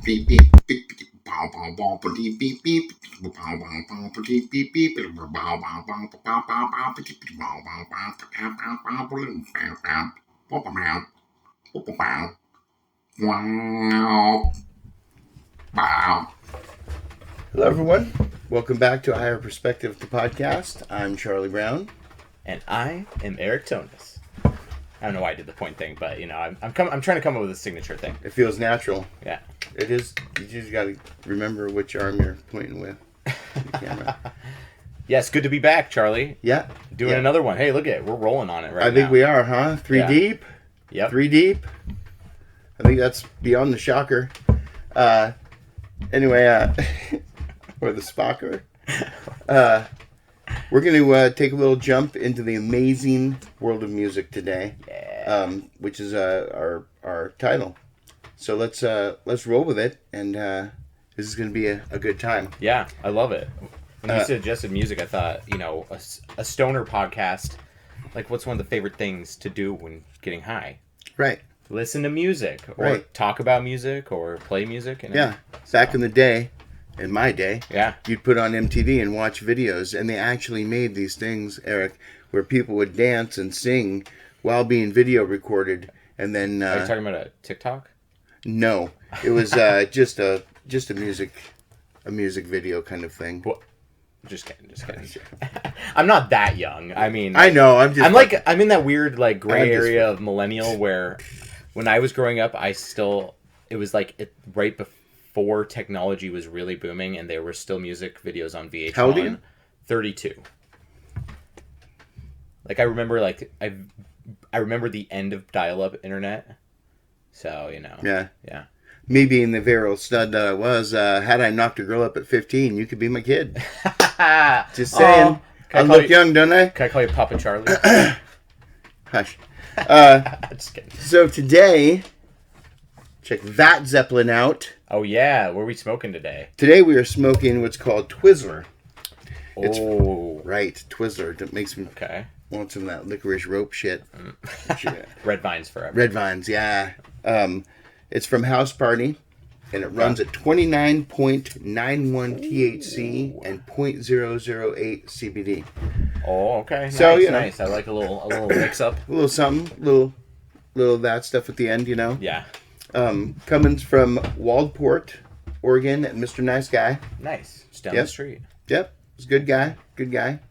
Hello, everyone. Welcome back to A Higher Perspective, the podcast. I'm Charlie Brown. And I am Eric Tonis. I don't know why I did the point thing, but, you know, I'm trying to come up with a signature thing. It feels natural. Yeah. It is. You just got to remember which arm you're pointing with the camera. Yes, good to be back, Charlie. Yeah. Doing another one. Hey, look at it. We're rolling on it right now. I think we are, huh? Three deep? Yep. 3 deep? I think that's beyond the shocker. Anyway, or the spocker. We're going to take a little jump into the amazing world of music today, which is our title. So let's roll with it, and this is going to be a good time. Yeah, I love it. When you suggested music, I thought, you know, a stoner podcast, like what's one of the favorite things to do when getting high? Right. Listen to music, or talk about music, or play music. Back in the day. In my day, you'd put on MTV and watch videos, and they actually made these things, Eric, where people would dance and sing while being video recorded, and then... Are you talking about a TikTok? No, it was just a music video kind of thing. Well, just kidding. I'm not that young. I mean, I know. I'm in that weird like gray area of millennial where, when I was growing up, it was like right before technology was really booming, and there were still music videos on VH1. How old are you? 32. Like I remember, I remember the end of dial-up internet. So you know. Yeah. Me being the virile stud that I was, had I knocked a girl up at 15, you could be my kid. Just saying. I look young, don't I? Can I call you Papa Charlie? Hush. Just kidding. So today, check that Zeppelin out. Oh yeah, what are we smoking today? Today we are smoking what's called Twizzler. Right, Twizzler. That makes me want some of that licorice rope shit. Red Vines forever. Red Vines, yeah. It's from House Party, and it runs at 29.91 THC and 0.008 CBD. Oh, okay. So nice. I like a little mix up. A little something, little of that stuff at the end, you know. Yeah. Coming from Waldport, Oregon, at Mr. Nice Guy. Nice. Just down the street. Yep. He's a good guy. Good guy.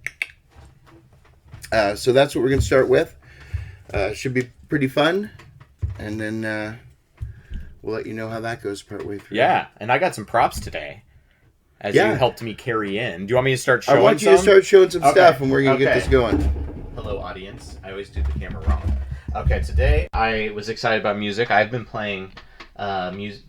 So that's what we're going to start with. Should be pretty fun. And then we'll let you know how that goes partway through. Yeah. And I got some props today. As you helped me carry in. Do you want me to start showing some? I want you to start showing some stuff, and we're going to get this going. Hello, audience. I always do the camera wrong. Okay, today I was excited about music. I've been playing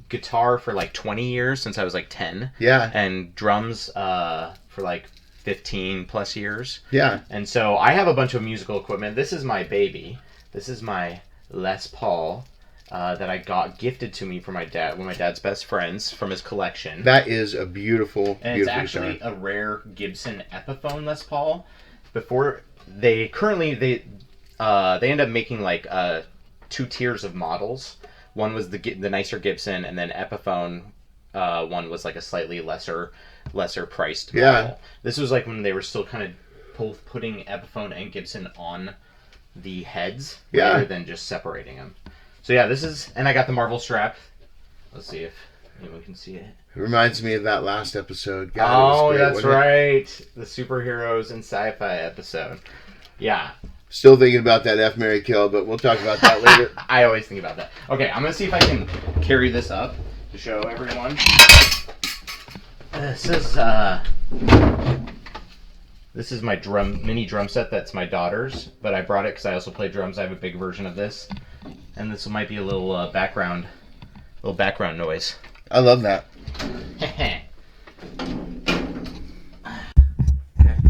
guitar for like 20 years, since I was like 10. Yeah. And drums for like 15 plus years. Yeah. And so I have a bunch of musical equipment. This is my baby. This is my Les Paul that I got gifted to me from my dad, one of my dad's best friends, from his collection. That is a beautiful, and beautiful it's actually guitar. a rare Gibson Epiphone Les Paul. Before they end up making like 2 tiers of models. One was the nicer Gibson, and then Epiphone one was like a slightly lesser priced model. This was like when they were still kind of both putting Epiphone and Gibson on the heads rather than just separating them. So yeah, this is, and I got the Marvel strap. Let's see if anyone can see it. It reminds me of that last episode. God, that's right. The superheroes and sci-fi episode. Yeah. Still thinking about that F, Marry, Kill, but we'll talk about that later. I always think about that. Okay, I'm going to see if I can carry this up to show everyone. This is my mini drum set. That's my daughter's, but I brought it because I also play drums. I have a big version of this, and this might be a little background noise. I love that. Okay,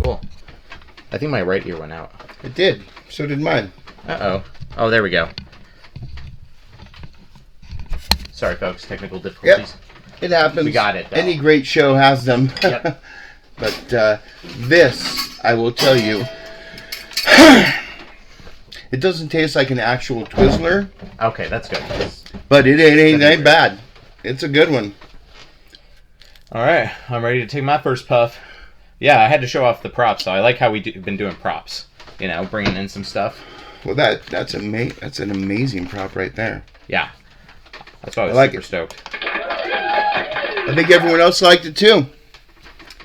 cool. I think my right ear went out. It did. So did mine. Uh-oh. Oh, there we go. Sorry, folks. Technical difficulties. Yep. It happens. We got it, though. Any great show has them. Yep. But this, I will tell you, it doesn't taste like an actual Twizzler. Okay, that's good. But it ain't bad. It's a good one. All right, I'm ready to take my first puff. Yeah, I had to show off the props, so I like how we've been doing props. You know, bringing in some stuff. Well, that's an amazing prop right there. Yeah, that's why I was super stoked. I think everyone else liked it too.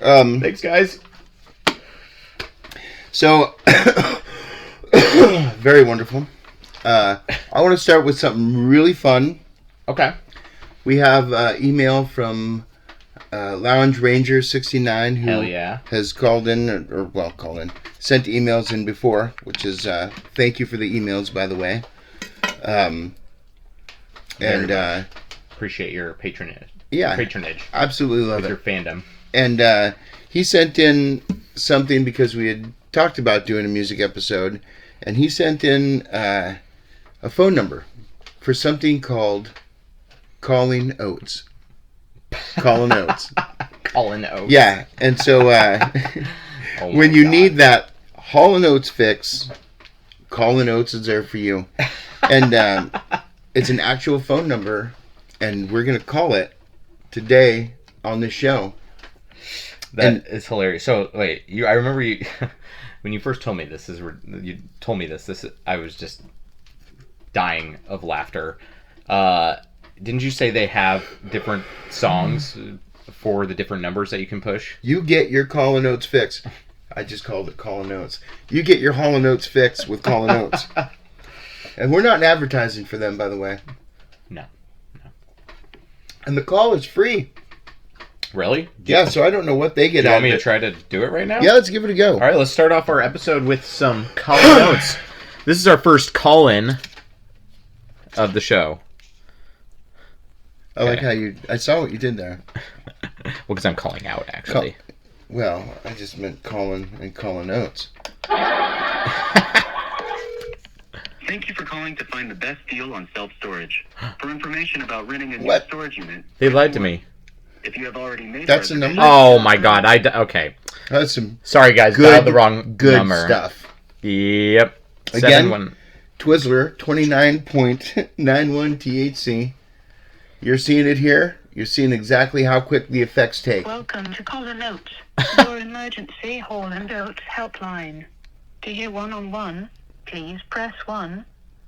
Thanks, guys. So, very wonderful. I want to start with something really fun. Okay. We have email from Lounge Ranger 69 who Hell yeah. has called in, sent emails in before, which is thank you for the emails, by the way. Appreciate your patronage. Yeah, absolutely love with it. Your fandom. And he sent in something because we had talked about doing a music episode, and he sent in a phone number for something called Calling Oats. Calling Oats. Calling Oats. Yeah, and so when you need that Hall & Oates fix, Calling Oats is there for you. And it's an actual phone number, and we're going to call it today on this show. That is hilarious. So, wait, I remember you... When you first told me this, I was just dying of laughter. Didn't you say they have different songs for the different numbers that you can push? You get your Call & Oats fix. I just called it Call & Oats. You get your Hall & Oats fix with Call & Oats. And we're not advertising for them, by the way. No. And the call is free. Really? Yeah, so I don't know what they get out of it. Do you want me to try to do it right now? Yeah, let's give it a go. All right, let's start off our episode with some call-in notes. This is our first call-in of the show. I like how I saw what you did there. Well, because I'm calling out, actually. I just meant calling and Calling Oats. Thank you for calling to find the best deal on self-storage. For information about renting a new What? storage unit... They lied to me. If you have already made... That's the number? Oh, my God. Okay. That's some Sorry, guys. Dialed the wrong good number. stuff. Yep. Again, Twizzler, 29.91 THC. You're seeing it here. You're seeing exactly how quick the effects take. Welcome to Calling Oats, your emergency Hall & Oats helpline. To hear one-on-one, please press 1.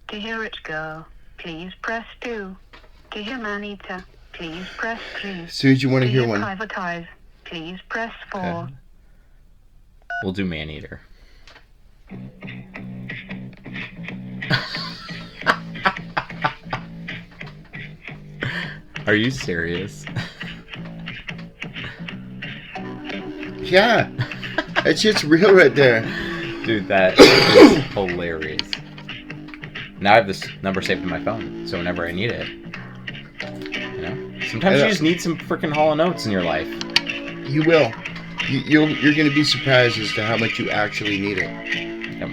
To hear it go, please press 2. To hear man-eater, please press 3. As soon as you want to hear one. Privatize, please press 4. Okay. We'll do man-eater. Are you serious? Yeah. That shit's real right there. Dude, that is hilarious. Now I have this number saved in my phone, so whenever I need it, you know, sometimes you just need some freaking Hall & Oats in your life. You will. You're going to be surprised as to how much you actually need it. Yep.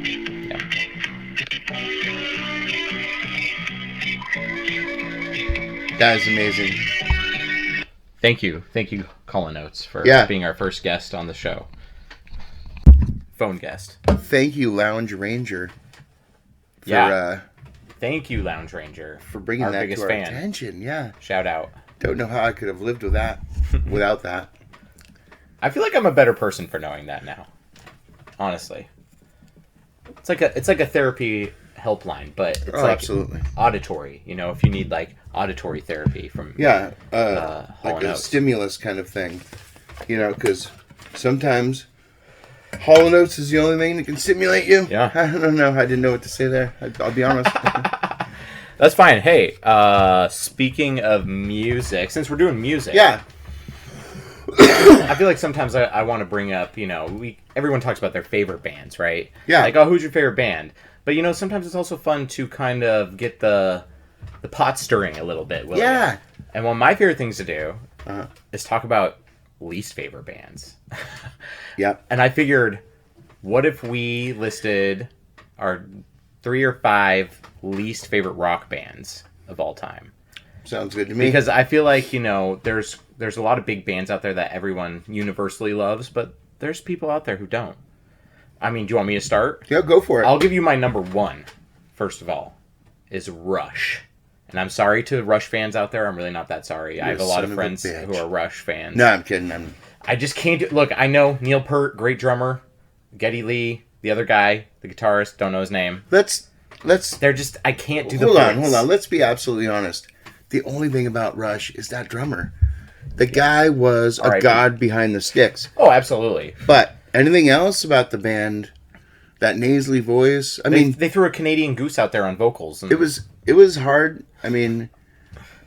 That is amazing. Thank you, Colin Oates, for being our first guest on the show. Phone guest. Thank you, Lounge Ranger. Thank you, Lounge Ranger, for bringing that to our attention. Yeah. Shout out. Don't know how I could have lived with that, without that. I feel like I'm a better person for knowing that now. Honestly, it's like a therapy helpline, but it's absolutely auditory. You know, if you need like auditory therapy from like Hall & a Oates. stimulus kind of thing. You know, because sometimes Hall & Oates is the only thing that can stimulate you. Yeah. I don't know. I didn't know what to say there. I'll be honest. That's fine. Hey, speaking of music, since we're doing music, yeah. I feel like sometimes I want to bring up, you know, everyone talks about their favorite bands, right? Yeah. Like, oh, who's your favorite band? But, you know, sometimes it's also fun to kind of get the pot stirring a little bit. Yeah. And one of my favorite things to do is talk about least favorite bands. Yep. And I figured, what if we listed our 3 or 5 least favorite rock bands of all time? Sounds good to me. Because I feel like, you know, there's a lot of big bands out there that everyone universally loves, but there's people out there who don't. I mean, do you want me to start? Yeah, go for it. I'll give you my number 1, first of all, is Rush. And I'm sorry to Rush fans out there. I'm really not that sorry. I have a lot of son of a friends bitch. who are Rush fans. No, I'm kidding. I just can't do... Look, I know Neil Peart, great drummer. Geddy Lee, the other guy, the guitarist, don't know his name. Let's. They're just... I can't do the Hold parts. on. Let's be absolutely honest. The only thing about Rush is that drummer. The guy was a god behind the sticks. Oh, absolutely. But anything else about the band? That nasally voice. I mean, they threw a Canadian Goose out there on vocals. And... It was hard. I mean,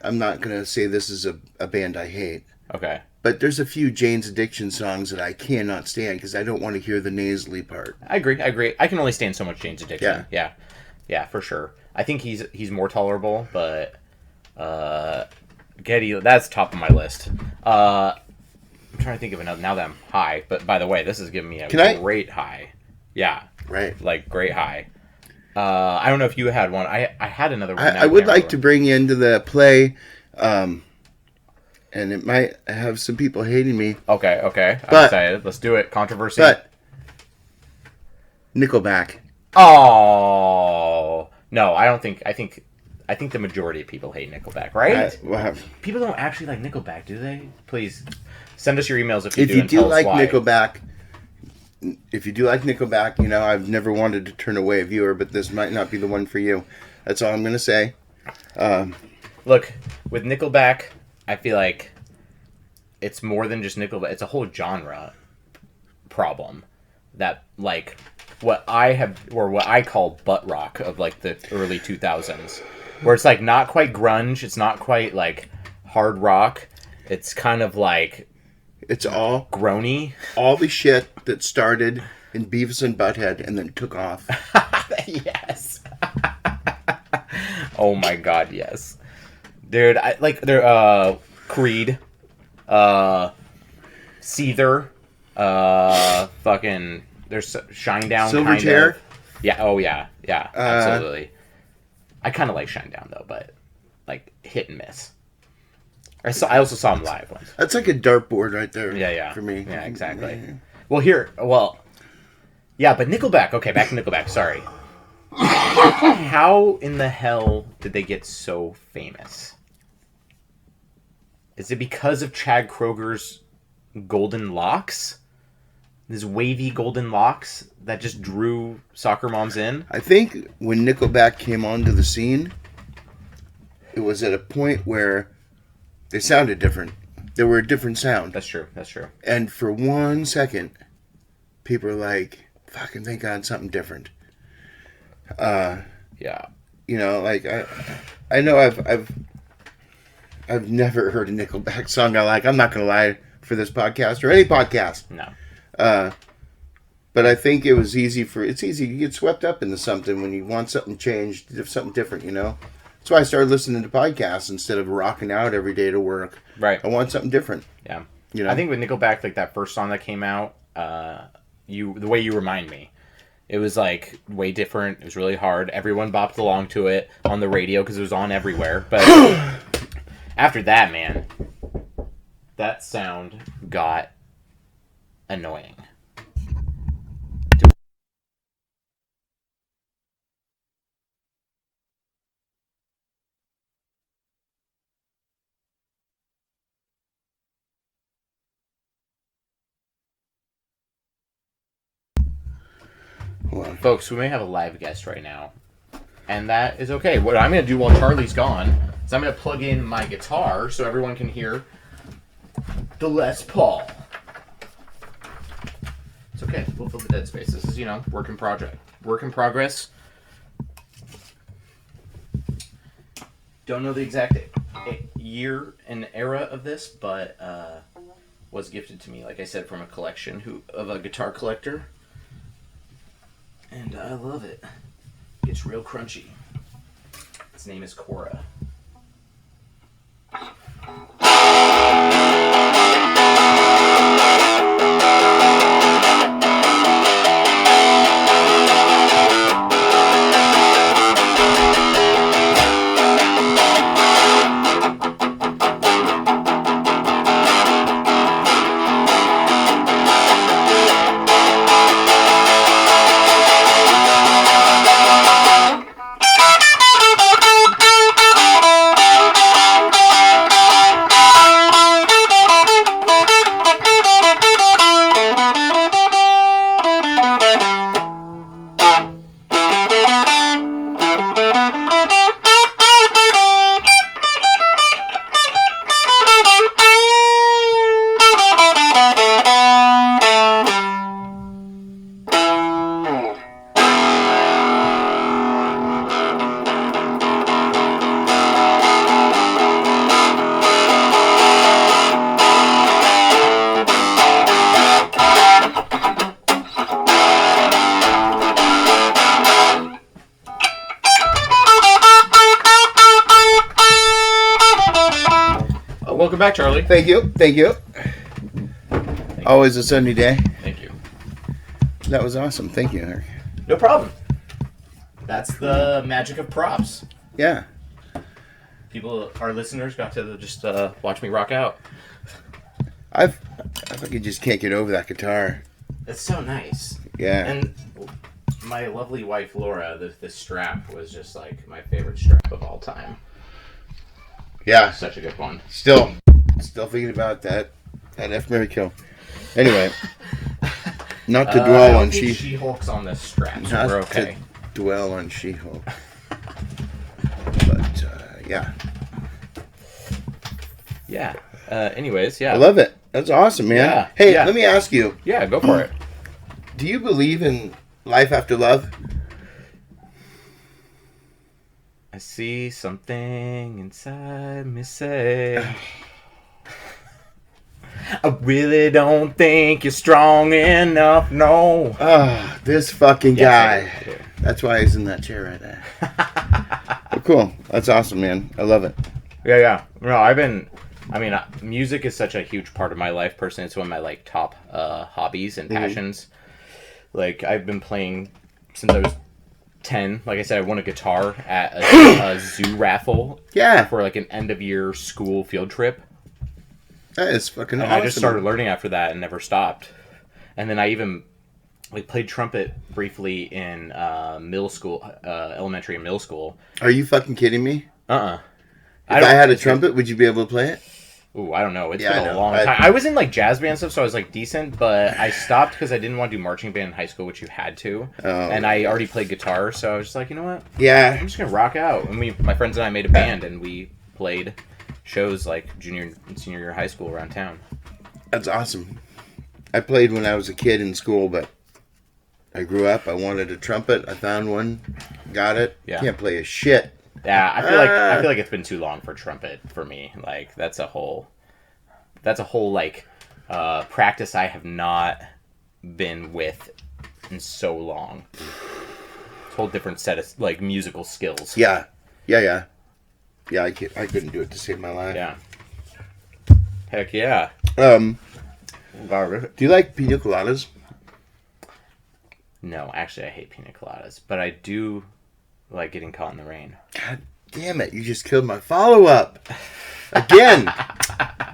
I'm not gonna say this is a band I hate. Okay. But there's a few Jane's Addiction songs that I cannot stand because I don't want to hear the nasally part. I agree. I can only stand so much Jane's Addiction. Yeah, for sure. I think he's more tolerable, but Geddy, that's top of my list. I'm trying to think of another. Now that I'm high, but by the way, this is giving me a great high. Yeah. Right. Like, great high. I don't know if you had one. I had another one. I would like to bring you into the play, and it might have some people hating me. Okay. I'm excited. Let's do it. Controversy. But Nickelback. Oh no, I don't think. I think the majority of people hate Nickelback, right? People don't actually like Nickelback, do they? Please send us your emails if you do. If you do like why. Nickelback. If you do like Nickelback, you know, I've never wanted to turn away a viewer, but this might not be the one for you. That's all I'm going to say. Look, with Nickelback, I feel like it's more than just Nickelback. It's a whole genre problem that, like, what I call butt rock of, like, the early 2000s, where it's, like, not quite grunge. It's not quite, like, hard rock. It's kind of, like... It's all groany. All the shit that started in Beavis and Butthead and then took off. Yes. Oh my god, yes. Dude, they're Creed, Seether, fucking there's Shinedown, Silverchair. Yeah, oh yeah, absolutely. I kind of like Shinedown though, but like hit and miss. I also saw him live once. That's like a dartboard right there. Yeah. For me. Yeah, exactly. But Nickelback. Okay, back to Nickelback. Sorry. How in the hell did they get so famous? Is it because of Chad Kroger's golden locks? His wavy golden locks that just drew soccer moms in? I think when Nickelback came onto the scene, it was at a point where they sounded different. They were a different sound. That's true. And for 1 second, people were like, fucking thank God something different. Yeah. You know, like, I know I've never heard a Nickelback song I like. I'm not going to lie for this podcast or any podcast. No. But I think it's easy to get swept up into something when you want something changed, something different, you know? That's why I started listening to podcasts instead of rocking out every day to work. Right. I want something different. Yeah. You know? I think with Nickelback, like that first song that came out, the way you remind me, it was like way different. It was really hard. Everyone bopped along to it on the radio because it was on everywhere. But after that, man, that sound got annoying. Folks, we may have a live guest right now, and that is okay. What I'm going to do while Charlie's gone is I'm going to plug in my guitar so everyone can hear the Les Paul. It's okay. We'll fill the dead space. This is, work in progress. Don't know the exact year and era of this, but was gifted to me, like I said, from a collection of a guitar collector. And I love it. It's real crunchy. Its name is Cora. Welcome back, Charlie. Thank you. Always a sunny day. Thank you. That was awesome. Thank you, Eric. No problem. That's the magic of props. Yeah. Our listeners got to just watch me rock out. I fucking just can't get over that guitar. It's so nice. Yeah. And my lovely wife, Laura, the strap was just like my favorite strap of all time. Yeah. Such a good one. Still thinking about that F Mary kill. Anyway, not to dwell on She-Hulk's on this strap, so we're okay. To dwell on She-Hulk. But yeah. Yeah. Anyways, yeah. I love it. That's awesome, man. Yeah. Hey, Yeah. let me ask you. Yeah, go for it. Do you believe in life after love? I see something inside me say, I really don't think you're strong enough, no. Ah, this fucking guy. Yes, I do. That's why he's in that chair right there. Well, cool. That's awesome, man. I love it. Yeah. No, music is such a huge part of my life personally. It's one of my like top hobbies and passions. Like I've been playing since I was 10. Like I said, I won a guitar at a zoo raffle. Yeah. For like an end of year school field trip. That is fucking And awesome. I just started learning after that and never stopped. And then I even like played trumpet briefly in middle school, elementary and middle school. Are you fucking kidding me? If If I had a trumpet, would you be able to play it? Ooh, I don't know. It's Yeah, I been a know. long time. I was in like jazz band stuff, so I was like decent, but I stopped because I didn't want to do marching band in high school, which you had to. Oh, And I already played guitar, so I was just like, you know what? Yeah. I'm just gonna rock out. And my friends and I made a band, and we played shows like junior and senior year of high school around town. That's awesome. I played when I was a kid in school, but I grew up. I wanted a trumpet. I found one. Got it. Yeah. Can't play a shit. Yeah, I feel like it's been too long for trumpet for me. Like that's a whole like practice I have not been with in so long. It's a whole different set of like musical skills. Yeah, I couldn't do it to save my life. Yeah. Heck yeah. Do you like pina coladas? No, actually I hate pina coladas, but I do like getting caught in the rain. God damn it! You just killed my follow-up again.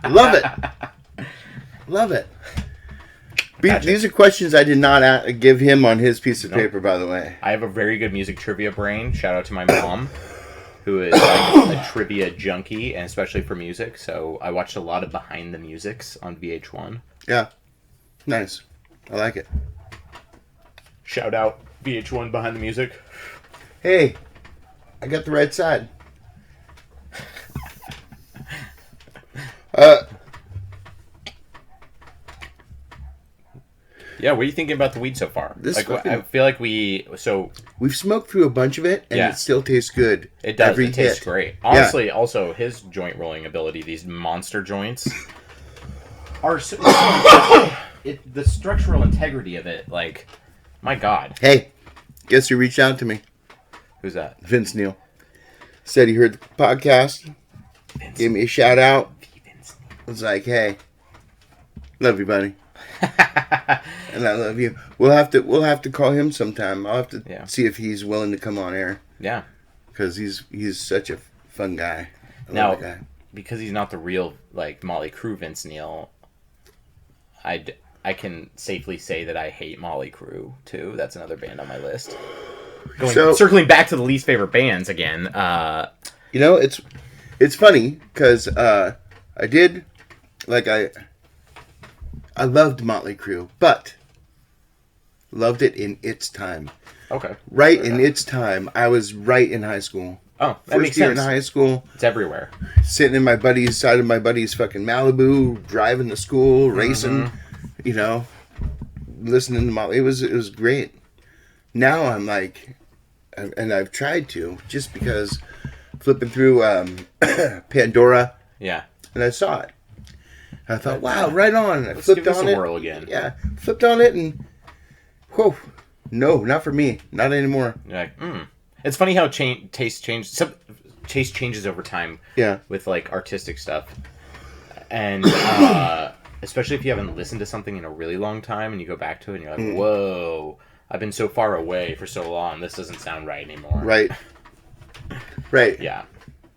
Love it. Gotcha. These are questions I did not give him on his piece of paper, by the way. I have a very good music trivia brain. Shout out to my mom, who is like a trivia junkie, and especially for music. So I watched a lot of Behind the Musics on VH1. Yeah, nice. I like it. Shout out VH1 Behind the Music. Hey, I got the right side. Yeah, what are you thinking about the weed so far? This Like, fucking- I feel like we've smoked through a bunch of it, and Yeah. it still tastes good. it does. Every It tastes hit. great. Honestly, also his joint rolling ability, these monster joints, are so, the structural integrity of it. Like, my God, Hey, guess who reached out to me? who's that? Vince Neal. Said he heard the podcast. Vince. Gave me a shout out. Vince. Was like, hey, love you, buddy. And I love you. We'll have to call him sometime. I'll have to see if he's willing to come on air. Yeah. Because he's such a fun guy. I Now, love that guy. because he's not the real like Motley Crue Vince Neil, I can safely say that I hate Motley Crue too. That's another band on my list. Circling back to the least favorite bands again. You know, it's funny because I loved Motley Crue, but loved it in its time. Okay. Right in its time. I was right in high school. Oh, that makes First year sense. in high school, It's everywhere. sitting in my buddy's side of my buddy's fucking Malibu, driving to school, racing, you know, listening to Motley. It was great. Now I'm like, and I've tried to, just because flipping through Pandora, Yeah. and I saw it. I thought, wow, right on. I Let's flipped give this on a it. whirl again. Yeah, flipped on it, and whoa, no, not for me, not anymore. You're like, It's funny how taste changes over time. Yeah. With like artistic stuff. And especially if you haven't listened to something in a really long time and you go back to it and you're like, whoa, I've been so far away for so long. This doesn't sound right anymore. Right. Right. Yeah.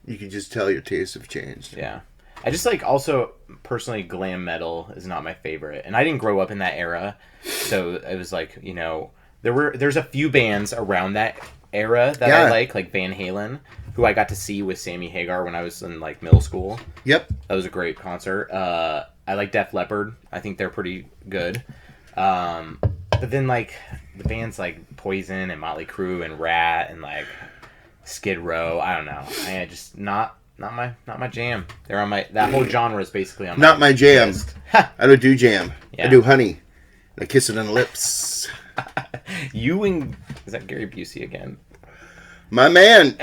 You can just tell your tastes have changed. Yeah. I just like also personally glam metal is not my favorite. And I didn't grow up in that era. So it was like, you know, there's a few bands around that era that I like Van Halen, who I got to see with Sammy Hagar when I was in like middle school. Yep. That was a great concert. I like Def Leppard. I think they're pretty good. But then like the bands like Poison and Motley Crue and Rat and like Skid Row, I don't know. I just not my jam. They're on that whole genre is basically on not my jam. list. I don't do jam. Yeah. I do Honey. I kiss it on the lips. Is that Gary Busey again? My man,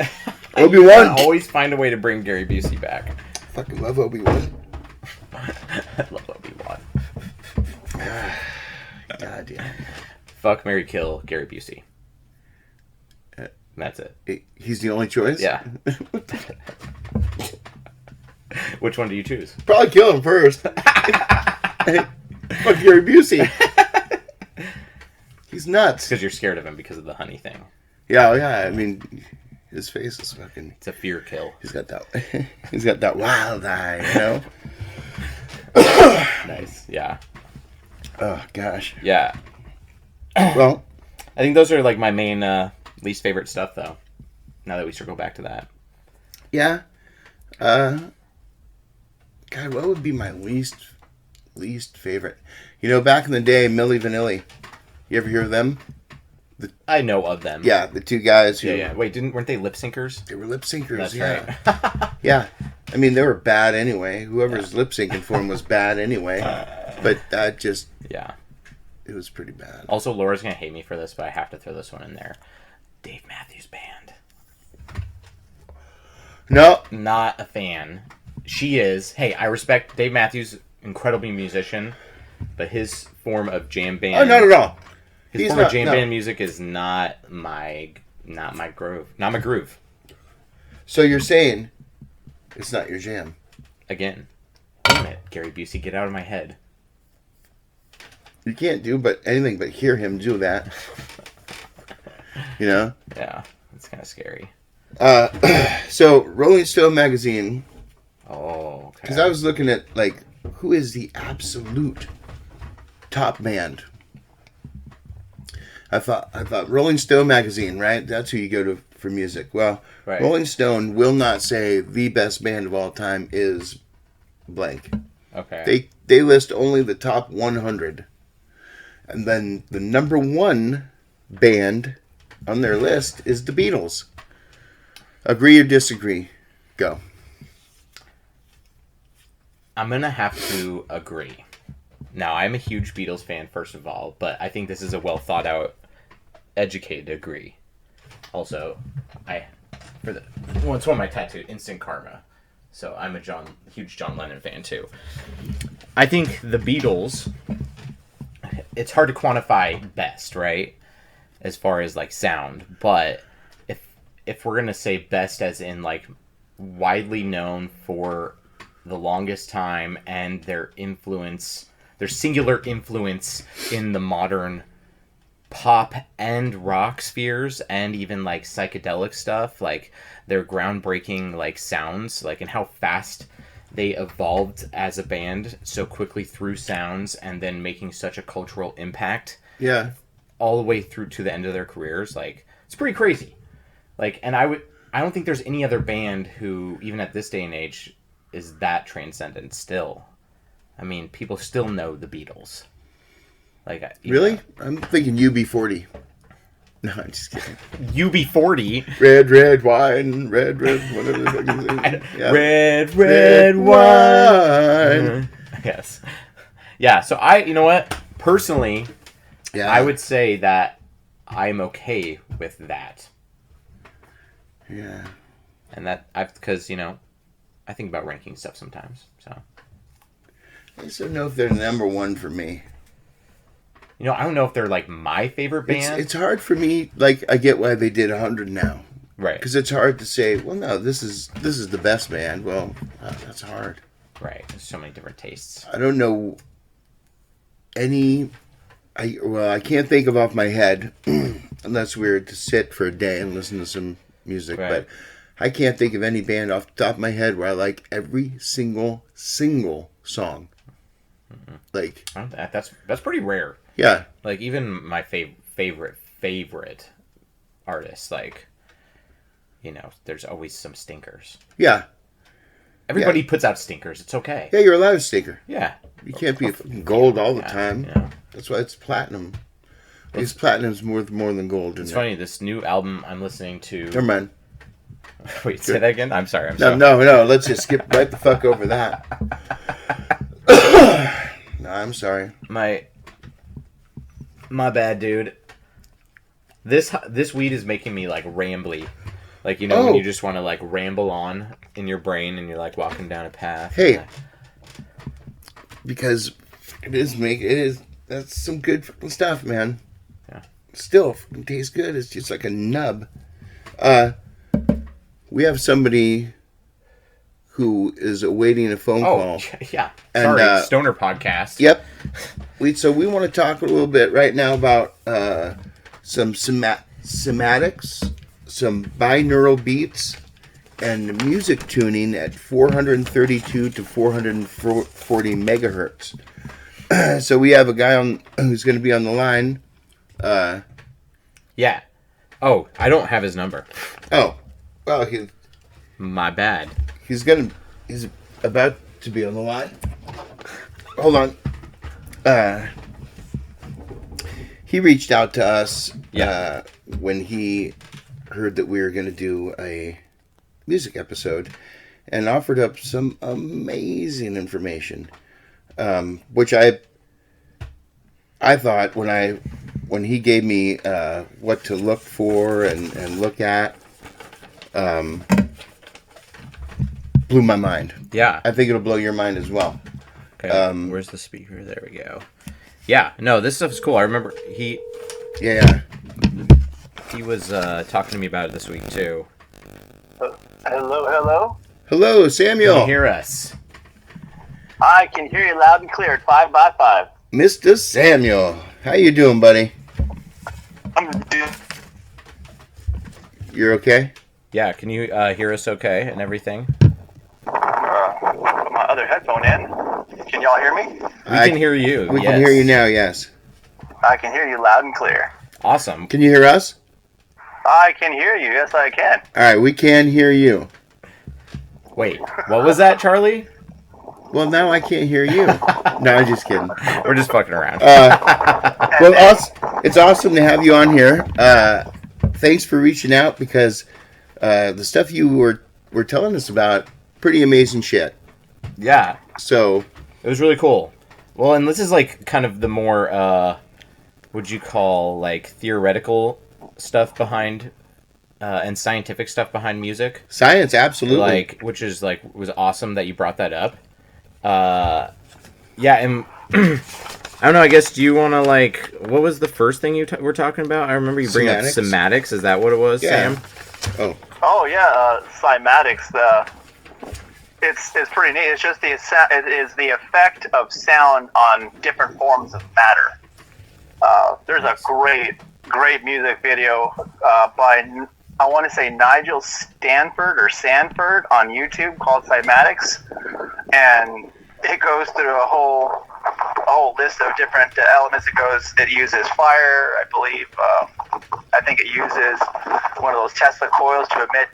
Obi-Wan. I always find a way to bring Gary Busey back. Fucking love Obi-Wan. I love Obi-Wan. God damn. Fuck, marry, kill Gary Busey. That's it. He's the only choice? Yeah. Which one do you choose? Probably kill him first. Fuck Gary Busey. He's nuts. Because you're scared of him because of the honey thing. Yeah. I mean, his face is fucking. It's a fear kill. He's got that. He's got that wild eye, you know. Nice. Yeah. Oh gosh. Yeah. Well, I think those are like my main least favorite stuff, though. Now that we circle back to that. Yeah. God, what would be my least favorite? You know, back in the day, Milli Vanilli. You ever hear of them? I know of them. Yeah, the two guys who... Yeah. Wait, weren't they lip syncers? They were lip syncers, That's yeah. right. Yeah. I mean, they were bad anyway. Whoever's lip syncing for them was bad anyway. But that just... Yeah. It was pretty bad. Also, Laura's going to hate me for this, but I have to throw this one in there. Dave Matthews Band. No. Not a fan. She is. Hey, I respect Dave Matthews, incredible musician, but his form of jam band... Oh, no. His form of jam band music is not my groove. Not my groove. So you're saying it's not your jam? Again. Damn it, Gary Busey, get out of my head. You can't do anything but hear him do that. You know? Yeah, it's kind of scary. So Rolling Stone magazine. Oh, okay. Because I was looking at like who is the absolute top band. I thought Rolling Stone magazine, right? That's who you go to for music. Well, right. Rolling Stone will not say the best band of all time is blank. Okay. They list only the top 100. And then the number one band on their list is the Beatles. Agree or disagree? Go. I'm going to have to agree. Now, I'm a huge Beatles fan, first of all, but I think this is a well thought out, educated agree. Also, it's one of my tattoos, Instant Karma. So I'm a huge John Lennon fan too. I think the Beatles, it's hard to quantify best, right? As far as like sound, but if we're gonna say best as in like widely known for the longest time and their singular influence in the modern pop and rock spheres and even like psychedelic stuff, like their groundbreaking like sounds, like and how fast they evolved as a band so quickly through sounds and then making such a cultural impact. Yeah. All the way through to the end of their careers. Like, it's pretty crazy. Like, and I don't think there's any other band who, even at this day and age, is that transcendent still. I mean, people still know the Beatles. Like, really? Know. I'm thinking UB40. No, I'm just kidding. UB40. Red wine, red, whatever the fucking thing. Yeah. Red wine. Yes. Yeah, so you know what? Personally, yeah. I would say that I'm okay with that. Yeah. And because, you know, I think about ranking stuff sometimes, so. I just don't know if they're number one for me. You know, I don't know if they're like my favorite band. It's hard for me. Like, I get why they did 100 now, right? Because it's hard to say. Well, no, this is the best band. Well, that's hard. Right. There's so many different tastes. I don't know any. I can't think of off my head, unless we were to sit for a day and listen to some music. Right. But I can't think of any band off the top of my head where I like every single song. Mm-hmm. Like that's pretty rare. Yeah. Like even my favorite artists, like, you know, there's always some stinkers. Yeah. Everybody puts out stinkers. It's okay. Yeah, you're allowed a stinker. Yeah. You can't be gold all the time. Yeah. That's why it's platinum. Because platinum's more than gold. It's funny. This new album I'm listening to. Never mind. Wait, say that again? I'm sorry. No. Let's just skip right the fuck over that. No, I'm sorry. My bad, dude. This weed is making me like rambly. Like, you know, when you just want to like ramble on in your brain and you're like walking down a path. Hey. Because that's some good fucking stuff, man. Yeah. Still fucking tastes good. It's just like a nub. We have somebody who is awaiting a phone call. Yeah. And, sorry, Stoner Podcast. Yep. So we want to talk a little bit right now about some somatics, some binaural beats, and music tuning at 432 to 440 megahertz. So we have a guy who's going to be on the line. Yeah. Oh, I don't have his number. Oh, well, my bad. He's about to be on the line. Hold on. He reached out to us when he heard that we were going to do a music episode and offered up some amazing information, which I thought when he gave me what to look for and look at, blew my mind. Yeah. I think it'll blow your mind as well. Okay, where's the speaker? There we go. Yeah, no, this stuff is cool. I remember he was talking to me about it this week too. Hello, Samuel. Can you hear us? I can hear you loud and clear at 5x5. Mr. Samuel, how you doing, buddy? I'm doing. You're okay? Yeah, can you hear us okay and everything? Put my other headphone in. Can y'all hear me? We can hear you. We can hear you now, yes. I can hear you loud and clear. Awesome. Can you hear us? I can hear you. Yes, I can. All right, we can hear you. Wait, what was that, Charlie? Well, now I can't hear you. No, I'm just kidding. We're just fucking around. It's awesome to have you on here. Thanks for reaching out because the stuff you were telling us about, pretty amazing shit. Yeah. So it was really cool. Well, and this is like kind of the more, would you call like theoretical stuff behind, and scientific stuff behind music. Science, absolutely. Like, which is like, was awesome that you brought that up. Yeah, and I don't know, I guess, do you want to like, what was the first thing you were talking about? I remember you bring up cymatics. Is that what it was, yeah. Sam? Oh yeah, cymatics. It's pretty neat. It's just it is the effect of sound on different forms of matter. There's a great music video by, I want to say, Nigel Sanford on YouTube called Cymatics, and it goes through a whole list of different elements. It uses fire, I believe. I think it uses one of those Tesla coils to emit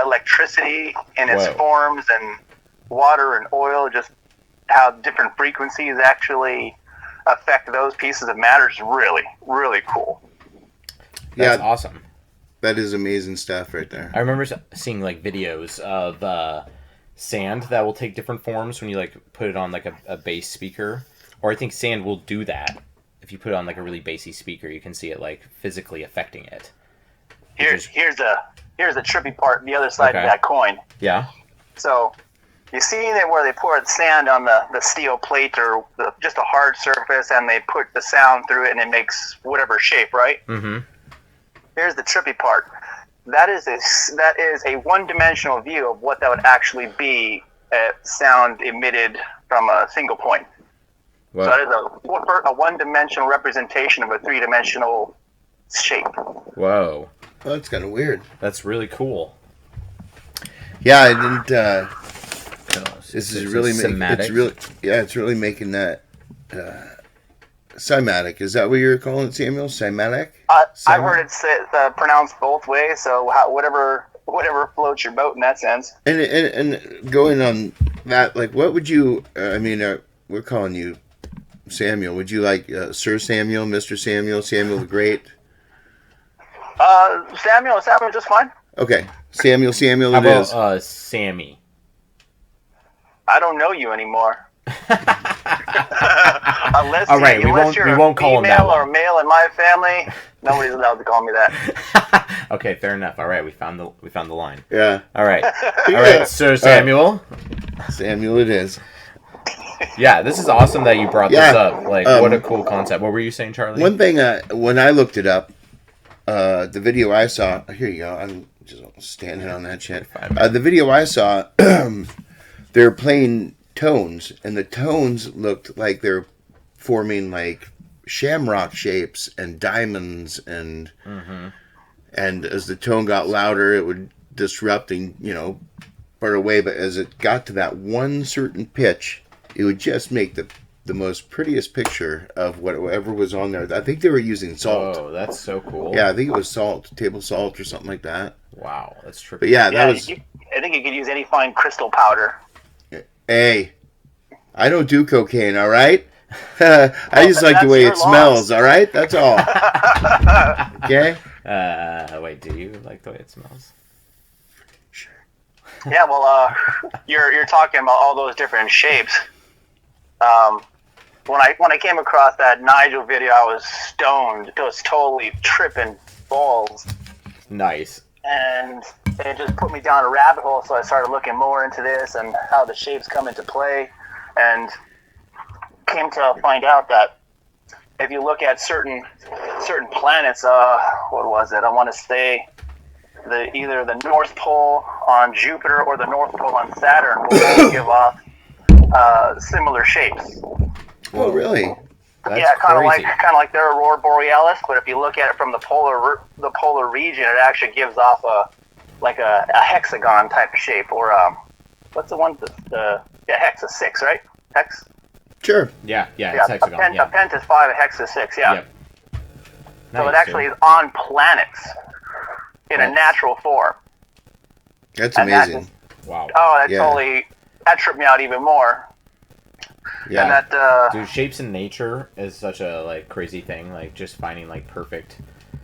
electricity in its forms, and water and oil, just how different frequencies actually affect those pieces of matter is really, really cool. That's awesome. That is amazing stuff right there. I remember seeing like videos of sand that will take different forms when you like put it on like a bass speaker. Or I think sand will do that. If you put it on like a really bassy speaker, you can see it like physically affecting it. Here's a trippy part, the other side of that coin. Yeah. So you see that where they pour sand on the steel plate or just a hard surface, and they put the sound through it, and it makes whatever shape, right? Mm-hmm. Here's the trippy part. That is a one-dimensional view of what that would actually be sound emitted from a single point. Wow. So that is a one-dimensional representation of a three-dimensional shape. Whoa. Oh, that's kind of weird. That's really cool. Yeah, I didn't. This is really cymatic. It's really making that cymatic. Is that what you're calling it, Samuel? Cymatic? I've heard it pronounced both ways, so whatever floats your boat in that sense. And going on that, like, what would you? We're calling you Samuel. Would you like Sir Samuel, Mr. Samuel, Samuel the Great? Samuel, just fine. Okay, Samuel How it is. about Sammy? I don't know you anymore. Unless All right, unless we won't call him that female one. or male in my family, nobody's allowed to call me that. Okay, fair enough. All right, we found the line. Yeah, All right, Sir Samuel. Samuel it is. Yeah, this is awesome that you brought this up. Like, what a cool concept. What were you saying, Charlie? One thing, when I looked it up, the video I saw. Here you go. I'm just standing on that shit. The video I saw, they're playing tones, and the tones looked like they're forming like shamrock shapes and diamonds, and as the tone got louder, it would disrupt and burn away. But as it got to that one certain pitch, it would just make the most prettiest picture of whatever was on there. I think they were using salt. Oh, that's so cool. Yeah, I think it was salt, table salt or something like that. Wow, that's trippy. But yeah, that was... I think you could use any fine crystal powder. Hey, I don't do cocaine, all right? I just like the way it smells, all right? That's all. Okay? Wait, do you like the way it smells? Sure. Yeah, well, you're talking about all those different shapes. When I came across that Nigel video, I was stoned. It was totally tripping balls. Nice. And it just put me down a rabbit hole, so I started looking more into this and how the shapes come into play, and came to find out that if you look at certain planets, what was it? I want to say either the North Pole on Jupiter or the North Pole on Saturn will both give off similar shapes. Oh, really? That's yeah, kind of crazy. like their aurora borealis, but if you look at it from the polar region, it actually gives off a hexagon type of shape, or what's the one? Hex is 6, right? Hex. Sure. Yeah, it's hexagon. A pent is 5, a hex is 6. Yeah. Yep. So Nice, it actually is on planets in a natural form. That's And that amazing. Wow. That tripped me out even more. Yeah. And that Dude, shapes in nature is such a crazy thing. Like just finding perfect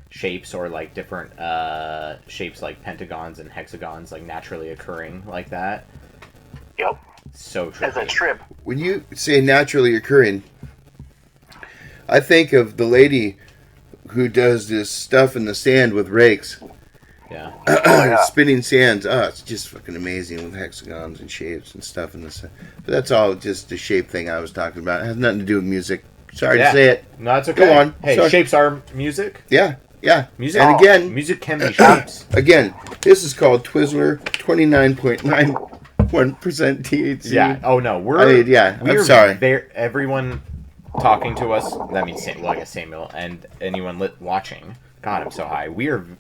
shapes or different shapes like pentagons and hexagons naturally occurring like that. Yep. So trippy. It's a trip. When you say naturally occurring, I think of the lady who does this stuff in the sand with rakes. Yeah. Spinning sands. Oh, it's just fucking amazing with hexagons and shapes and stuff in the sand. But that's all just the shape thing I was talking about. It has nothing to do with music. Sorry to say it. No, that's okay. Go on. Hey, Sorry. Shapes are music. Yeah. Music. And again, music can be shapes. Again, this is called Twizzler, 29.91% THC. Yeah. Oh no, I'm sorry. Everyone talking to us. That means I guess Samuel and anyone watching. God, I'm so high.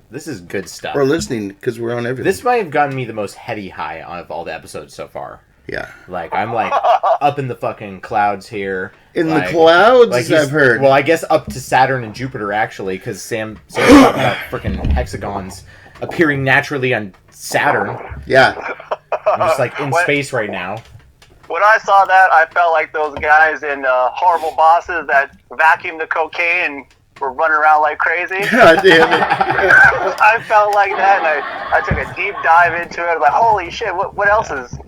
This is good stuff. Or listening, because we're on everything. This might have gotten me the most heady high of all the episodes so far. Yeah. I'm up in the fucking clouds here. In the clouds, I've heard. Well, I guess up to Saturn and Jupiter, actually, because Sam's talking about freaking hexagons appearing naturally on Saturn. Yeah. I'm just in space right now. When I saw that, I felt like those guys in Horrible Bosses that vacuumed the cocaine and were running around like crazy. God damn it. I felt like that, and I took a deep dive into it. Like, holy shit, what else is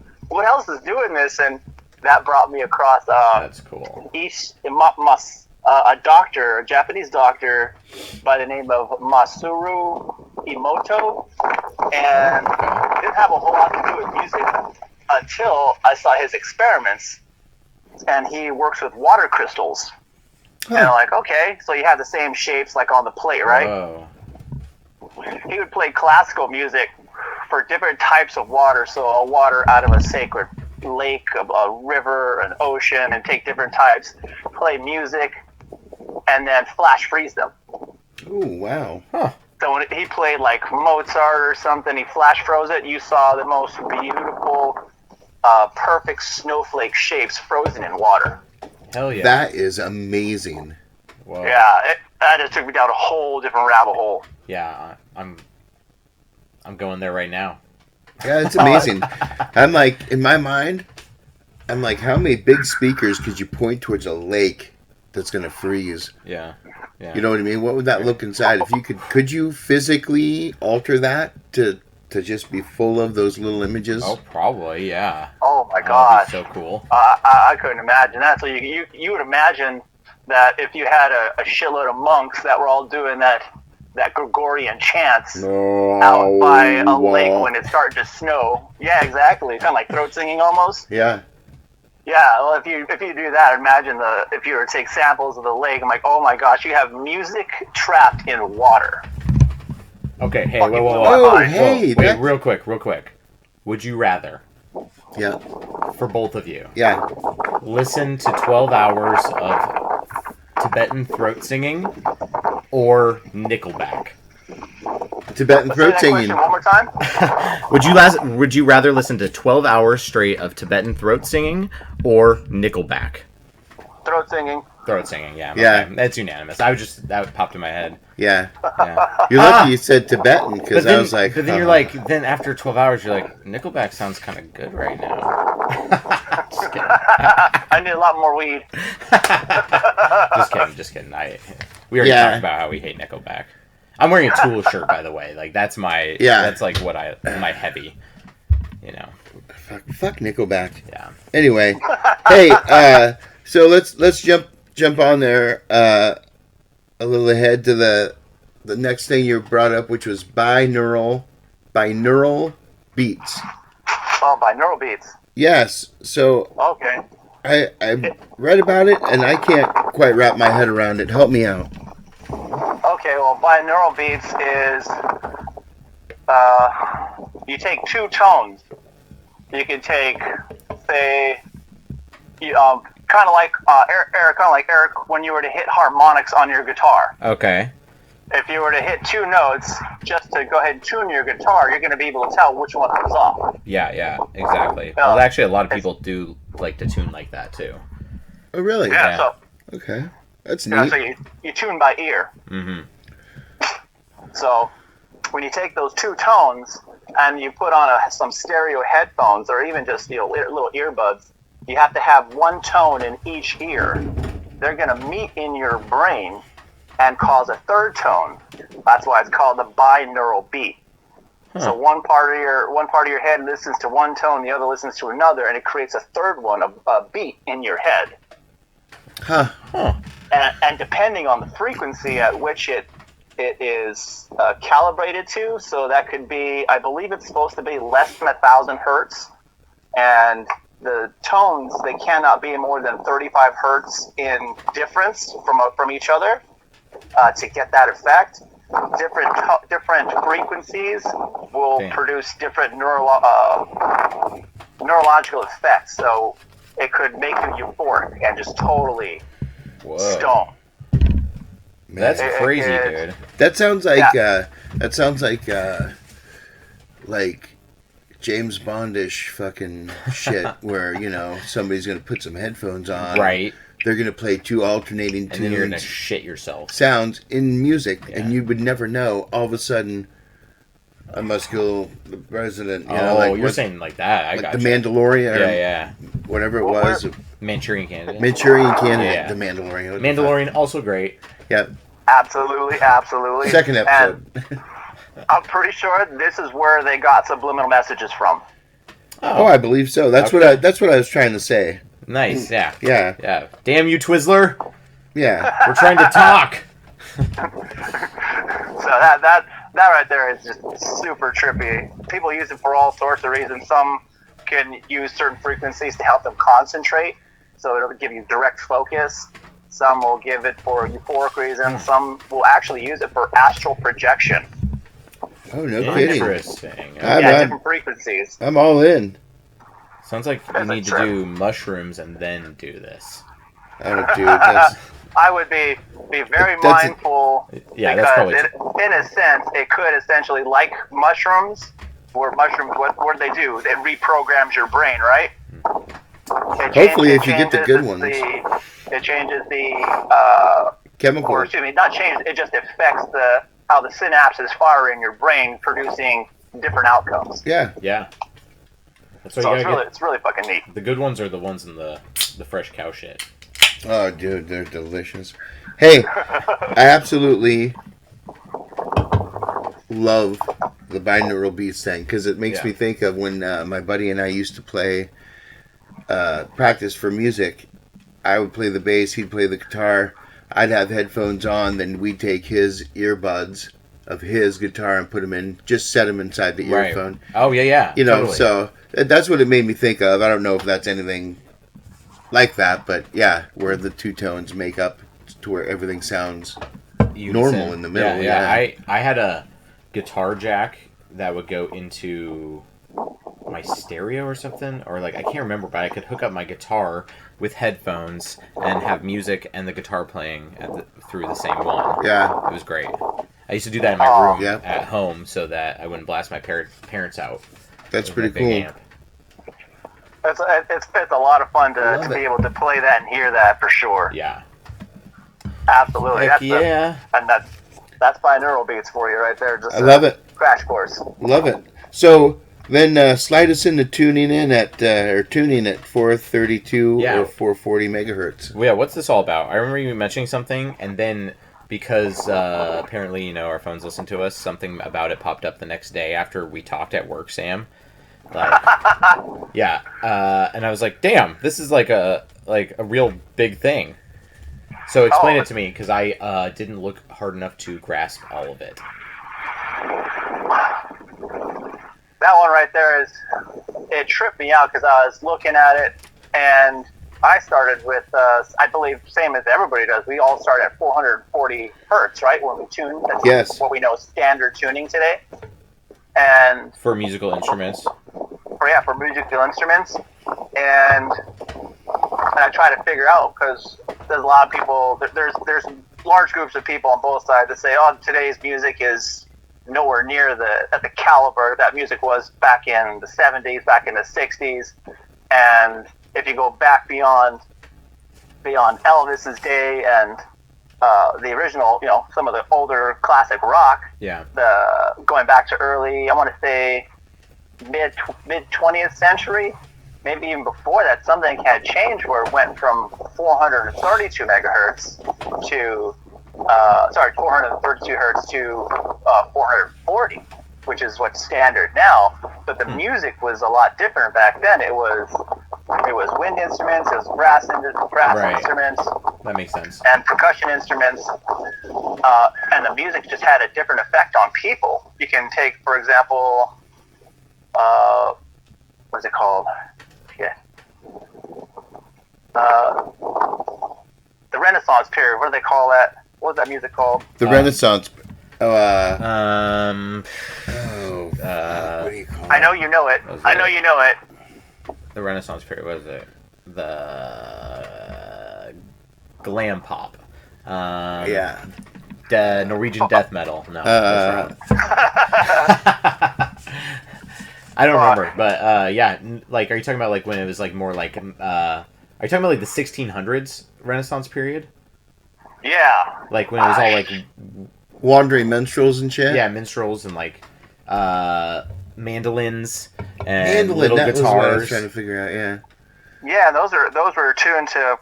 doing this? And that brought me across That's cool. a Japanese doctor by the name of Masuru Emoto, and it didn't have a whole lot to do with music until I saw his experiments, and he works with water crystals. And I'm like, okay, so you have the same shapes like on the plate, right? Whoa. He would play classical music for different types of water, so a water out of a sacred lake, a river, an ocean, and take different types, play music, and then flash freeze them. Oh, wow. Huh. So when he played like Mozart or something, he flash froze it. You saw the most beautiful, perfect snowflake shapes frozen in water. Hell yeah. That is amazing. Whoa. Yeah, that just took me down a whole different rabbit hole. Yeah, I'm going there right now. Yeah, it's amazing. I'm like, in my mind, I'm like, how many big speakers could you point towards a lake that's going to freeze? Yeah. Yeah. You know what I mean? What would that look inside? If you could you physically alter that to just be full of those little images? Oh, probably, yeah. Oh my That'd gosh. be so cool. I couldn't imagine that. So you would imagine that if you had a shitload of monks that were all doing that Gregorian chants out by a lake when it started to snow. Yeah, exactly. Kind of like throat singing almost. Yeah. Yeah, well, if you do that, imagine if you were to take samples of the lake. I'm like, oh my gosh, you have music trapped in water. Okay, hey, Fucking whoa. Oh, hey. Wait, real quick. Would you rather, Yeah. for both of you, Yeah. listen to 12 hours of Tibetan throat singing or Nickelback? Tibetan Say throat that singing. question one more time. Would you rather listen to 12 hours straight of Tibetan throat singing or Nickelback? Throat singing. Throat singing, yeah. Yeah. Okay. That's unanimous. That popped in my head. Yeah. Yeah. You're lucky you said Tibetan because I was like. But then you're like, then after 12 hours, you're like, Nickelback sounds kind of good right now. Just kidding. I need a lot more weed. Just kidding. We already talked about how we hate Nickelback. I'm wearing a Tool shirt, by the way. Like that's my that's like what my heavy, you know. Fuck Nickelback. Yeah. Anyway, hey, so let's jump on there a little ahead to the next thing you brought up, which was binaural beats. Oh, binaural beats. Yes. So Okay. I read about it and I can't quite wrap my head around it. Help me out. Okay, well, binaural beats is you take two tones. You can take, say, kind of like Eric, when you were to hit harmonics on your guitar. Okay. If you were to hit two notes just to go ahead and tune your guitar, you're going to be able to tell which one comes off. Yeah, exactly. Well, actually, a lot of people do like to tune like that too. Oh, really? Yeah. So Okay. That's yeah, neat. so you tune by ear. Mm-hmm. So when you take those two tones and you put on some stereo headphones or even just little earbuds, you have to have one tone in each ear. They're going to meet in your brain and cause a third tone. That's why it's called the binaural beat. So one part of your head listens to one tone, the other listens to another, and it creates a third one, a beat in your head. Huh. And depending on the frequency at which it is calibrated to, so that could be, I believe it's supposed to be less than 1,000 hertz, and the tones, they cannot be more than 35 hertz in difference from each other to get that effect. Different frequencies will produce different neurological effects, so it could make you euphoric and just totally stone. That's crazy, dude. That sounds like James Bondish fucking shit where, somebody's going to put some headphones on. Right. They're going to play two alternating And tunes. then you're going to shit yourself. Sounds in music, and you would never know. All of a sudden, a muscular resident, you're saying like that. I got the Mandalorian, Yeah. whatever it was. Manchurian Candidate. Yeah. The Mandalorian. Mandalorian, also great. Yeah. Absolutely. Second episode. And I'm pretty sure this is where they got subliminal messages from. Oh, I believe so. That's what I was trying to say. Nice, yeah. Yeah. Damn you, Twizzler. Yeah. We're trying to talk. So that right there is just super trippy. People use it for all sorts of reasons. Some can use certain frequencies to help them concentrate, so it'll give you direct focus. Some will give it for euphoric reasons. Some will actually use it for astral projection. Oh, no kidding. Interesting. Different frequencies. I'm all in. Sounds like you That's a need to trip. do mushrooms and then do this. Oh, dude, that's I would be very That's a- mindful Yeah, that's probably in a sense, it could essentially, like mushrooms, where mushrooms, what do they do? It reprograms your brain, right? Hopefully, if you get the good ones. It changes the, chemical. or excuse me, not changes, it just affects how the synapses fire in your brain, producing different outcomes. Yeah. Yeah. That's what So you it's gotta really, get. it's really fucking neat. The good ones are the ones in the fresh cow shit. Oh, dude, they're delicious. Hey, I absolutely love the binaural beats thing because it makes me think of when my buddy and I used to play practice for music. I would play the bass, he'd play the guitar. I'd have headphones on, then we'd take his earbuds of his guitar and put them in, just set them inside the earphone. Oh, yeah. You know, totally. so that's what it made me think of. I don't know if that's anything like that, but yeah, where the two tones make up to where everything sounds normal in the middle. Yeah. I had a guitar jack that would go into my stereo or something, or like I can't remember, but I could hook up my guitar with headphones and have music and the guitar playing through the same one. Yeah. It was great. I used to do that in my room Yeah. at home so that I wouldn't blast my parents out. That's with pretty my big cool. amp. It's a lot of fun to Love be it. able to play that and hear that for sure. Yeah. Absolutely. Heck yeah. And that's binaural beats for you right there. Just I love it. Crash course. Love it. So then slide us into tuning at 432 Yeah. or 440 megahertz. Well, yeah, what's this all about? I remember you mentioning something, and then because apparently, our phones listen to us, something about it popped up the next day after we talked at work, Sam. Like, yeah, and I was like, damn, this is like a real big thing. So explain it to me, because I didn't look hard enough to grasp all of it. That one right there it tripped me out because I was looking at it, and I started with, I believe, same as everybody does. We all start at 440 hertz, right, when we tune. That's Yes. what we know is standard tuning today. And For musical instruments. for musical instruments, and I try to figure out, because there's a lot of people, there's large groups of people on both sides that say, oh, today's music is nowhere near the caliber that music was back in the 70s, back in the 60s, and if you go back beyond Elvis's day and the original, some of the older classic rock, Yeah. Going back to early, I want to say mid 20th century, maybe even before that, something had changed where it went from 432 megahertz to 432 hertz to 440, which is what's standard now. But the music was a lot different back then. It was wind instruments, it was brass Right. instruments, That makes sense. and percussion instruments, and the music just had a different effect on people. You can take, for example, what's it called? Yeah. The Renaissance period, what do they call that? What was that music called? The Renaissance. Um, What do you call it? I know you know it. was I know it? you know it. the Renaissance period was it? The glam pop. Yeah. The Norwegian death metal. No, that's wrong. I don't remember, but yeah, like, are you talking about like when it was like more like, are you talking about like the 1600s Renaissance period? Yeah. Like when it was all like, Wandering minstrels and shit? yeah, minstrels and like mandolins and Mandolin, little that was what I was guitars. trying to figure out, yeah. Yeah, and those were tuned to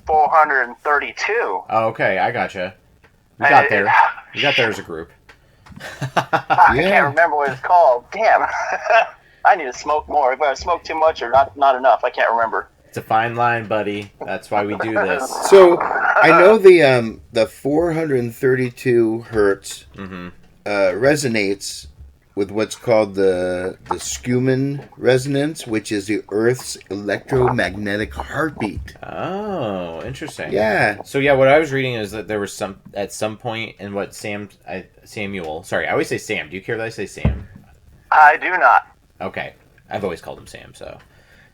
432. Oh, okay, I gotcha. We And got it- there. We got there as a group. I Yeah. can't remember what it's called. Damn. I need to smoke more. If I smoke too much or not enough, I can't remember. It's a fine line, buddy. That's why we do this. So, I know the 432 hertz Mm-hmm. resonates with what's called the Schumann resonance, which is the Earth's electromagnetic heartbeat. Oh, interesting. Yeah. So yeah, what I was reading is that there was at some point in what Samuel. Sorry, I always say Sam. Do you care that I say Sam? I do not. Okay, I've always called him Sam. So,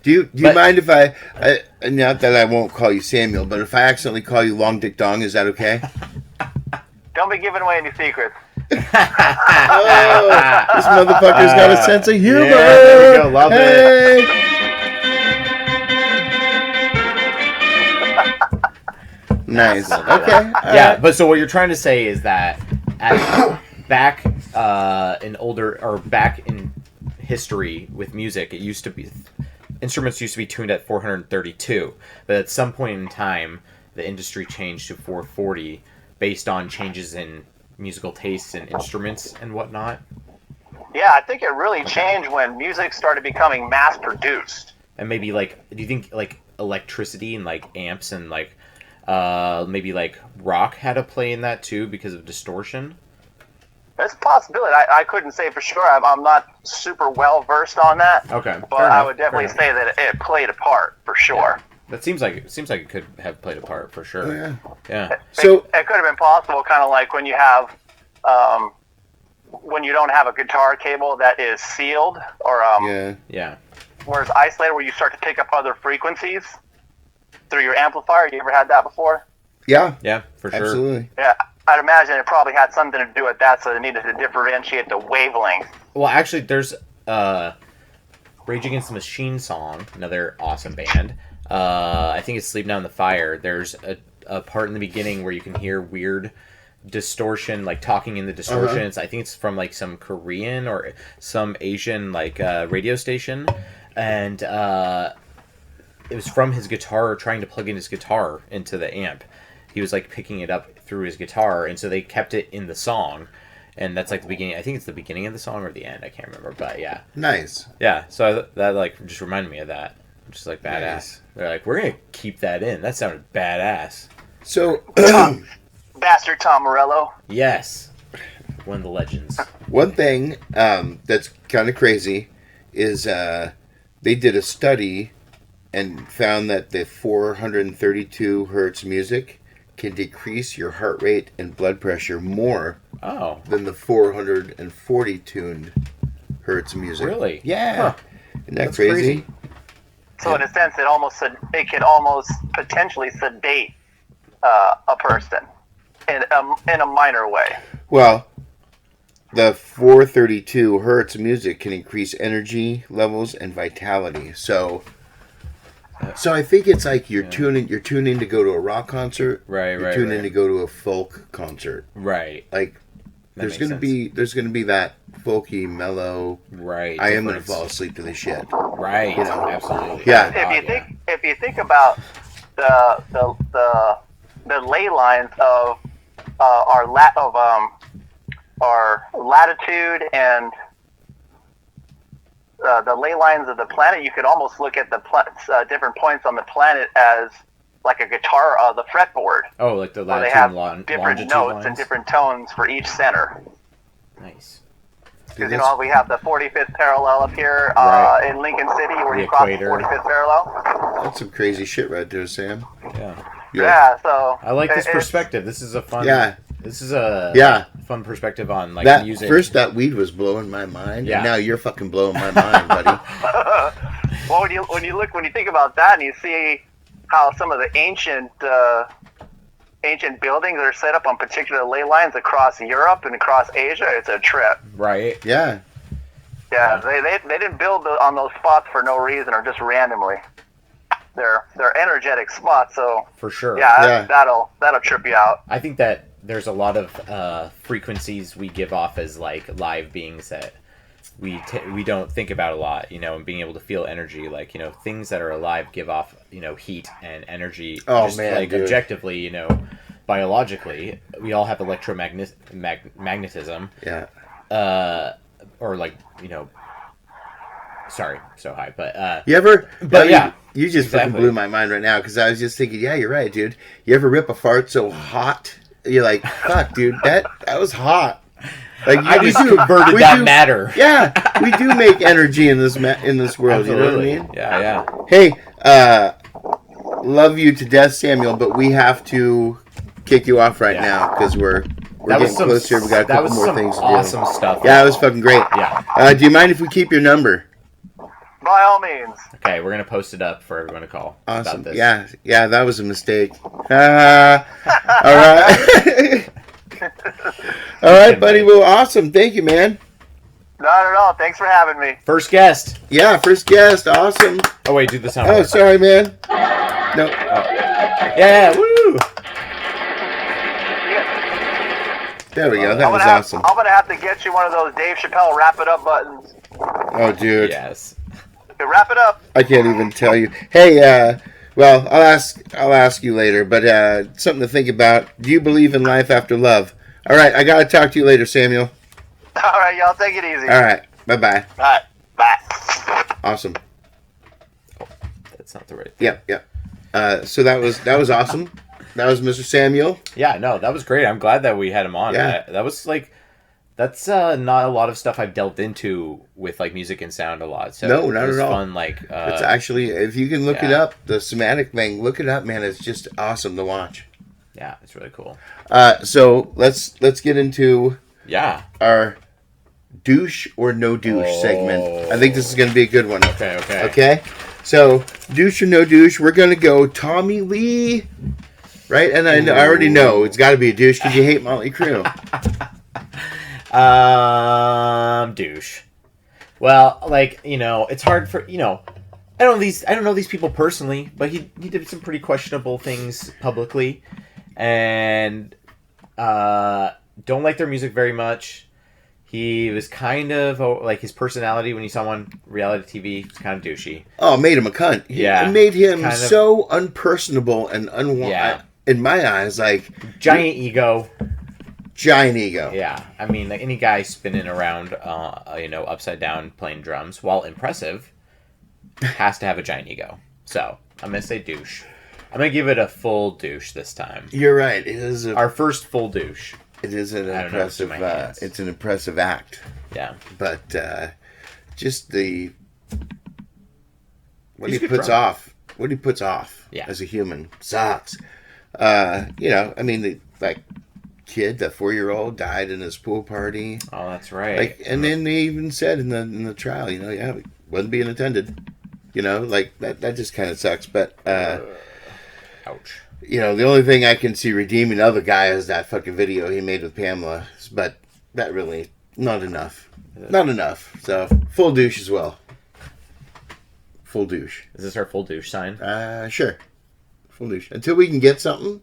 Do you mind if I not that I won't call you Samuel, but if I accidentally call you Long Dick Dong, is that okay? Don't be giving away any secrets. Oh, this motherfucker's got a sense of humor. Yeah, there we go. Love it. Nice. Okay. Yeah, but so what you're trying to say is that back in history with music, it used to be instruments used to be tuned at 432, but at some point in time, the industry changed to 440 based on changes in musical tastes and instruments and whatnot. Yeah, I think it really changed when music started becoming mass produced. And maybe do you think electricity and amps and maybe rock had a play in that too because of distortion? It's a possibility. I couldn't say for sure. I'm not super well versed on that. Okay, but I would definitely say that it played a part for sure. Yeah. That seems like it could have played a part for sure. Yeah. Yeah. So it could have been possible, kind of like when you have when you don't have a guitar cable that is sealed or Yeah. where it's isolated, where you start to pick up other frequencies through your amplifier. You ever had that before? yeah, Yeah, for sure. absolutely. Yeah, I'd imagine it probably had something to do with that, so they needed to differentiate the wavelength. Well, actually, there's Rage Against the Machine song, another awesome band. I think it's Sleep Now in the Fire. There's a part in the beginning where you can hear weird distortion, talking in the distortion. I think it's from some Korean or some Asian radio station, and it was from his guitar, trying to plug in his guitar into the amp. He was picking it up through his guitar, and so they kept it in the song, and that's the beginning. I think it's the beginning of the song or the end. I can't remember, but yeah. Nice. Yeah, so that just reminded me of that. Just badass. Nice. They're we're gonna keep that in. That sounded badass. So Bastard Tom Morello. Yes, one of the legends. one thing that's kind of crazy is they did a study and found that the 432 hertz music can decrease your heart rate and blood pressure more than the 440 tuned hertz music. Really? Yeah. Huh. Isn't that crazy? So in a sense, it could almost potentially sedate a person in a minor way. Well, the 432 hertz music can increase energy levels and vitality. So I think it's you're tuning to go to a rock concert. Right. You're tuning to go to a folk concert. Right. There's gonna be that folky, mellow. Right. I am gonna fall asleep to this shit. Right. Absolutely. Yeah. If you think about the ley lines of our latitude and the ley lines of the planet, you could almost look at the different points on the planet as like a guitar, the fretboard. Oh, like the latitude they have and different longitude notes lines? and different tones for each center. Nice. Because we have the 45th parallel up here Right. in Lincoln City, where The you cross the equator. 45th parallel. That's some crazy shit right there, Sam. Yeah. Yeah, so I like this it's- perspective. This is a fun. Yeah. This is a fun perspective on That music. first, that weed was blowing my mind, Yeah. and now you're fucking blowing my mind, buddy. Well, when you think about that, and you see how some of the ancient buildings are set up on particular ley lines across Europe and across Asia, it's a trip. Right. Yeah. Yeah, they didn't build on those spots for no reason or just randomly. They're energetic spots, so For sure. yeah. That'll trip you out. I think that there's a lot of frequencies we give off as live beings that we don't think about a lot, and being able to feel energy, things that are alive give off, heat and energy. Oh, just, man, dude. objectively, biologically, we all have magnetism. Yeah. Sorry, so high, but You ever? But yeah, you just exactly. fucking blew my mind right now because I was just thinking, yeah, you're right, dude. You ever rip a fart so hot? You're like, fuck, dude, that was hot. I just converted that matter. Yeah, we do make energy in this world. Absolutely. You know what I mean? Yeah. Hey, love you to death, Samuel, but we have to kick you off right now because we're getting close here. We got a couple more things to do. Awesome stuff. Yeah, it was fucking great. Yeah. Do you mind if we keep your number? By by all means. Okay, we're gonna post it up for everyone to call. Awesome. About this. Yeah, that was a mistake. All right. All right, buddy. Well, awesome. Thank you, man. Not at all. Thanks for having me. First guest. Yeah, first guest. Awesome. Oh wait, do the sound. Oh, sorry, man. No. Yeah, woo! There we go. That was awesome. I'm gonna have to get you one of those Dave Chappelle wrap it up buttons. Oh, dude. Yes. Okay, wrap it up. I can't even tell you. Hey, well, I'll ask you later, but something to think about. Do you believe in life after love? All right, I gotta talk to you later, Samuel. All right, y'all. Take it easy. All right, bye-bye. All right. Bye. Awesome. That's not the right thing. Yeah. So that was awesome. That was Mr. Samuel. Yeah, no, that was great. I'm glad that we had him on. Yeah. That was like, that's not a lot of stuff I've delved into with like music and sound a lot. So No, not it was at all. Fun, like It's actually, if you can look it up, the somatic thing, look it up, man. It's just awesome to watch. yeah, it's really cool. So let's get into Yeah. our douche or no douche segment. I think this is going to be a good one. Okay. Okay? So, douche or no douche, we're going to go Tommy Lee, right? And I already know it's got to be a douche because you hate Motley Crue. Douche. Well, like, it's hard for, I don't know these people personally, but he did some pretty questionable things publicly, and don't like their music very much. He was kind of like his personality when you saw him on reality TV was kind of douchey. Oh, made him a cunt. Yeah. It made him Kind of- so unpersonable and Yeah. in my eyes, like Giant ego. giant ego. Yeah, I mean, like any guy spinning around, upside down playing drums, while impressive, has to have a giant ego. So I'm gonna say douche. I'm gonna give it a full douche this time. You're right. It is Our first full douche. it is an I don't know what's in impressive. my hands. It's an impressive act, Yeah. but just the what He's he a good puts drummer. off. What he puts off Yeah. as a human sucks. I mean, the kid, the 4-year-old, died in his pool party. Oh, that's right. Like, and then they even said in the trial, it wasn't being attended. Like that just kind of sucks. But Ouch. the only thing I can see redeeming of the guy is that fucking video he made with Pamela. But that really not enough. Not enough. So full douche as well. Full douche. Is this our full douche sign? Sure. Full douche. Until we can get something.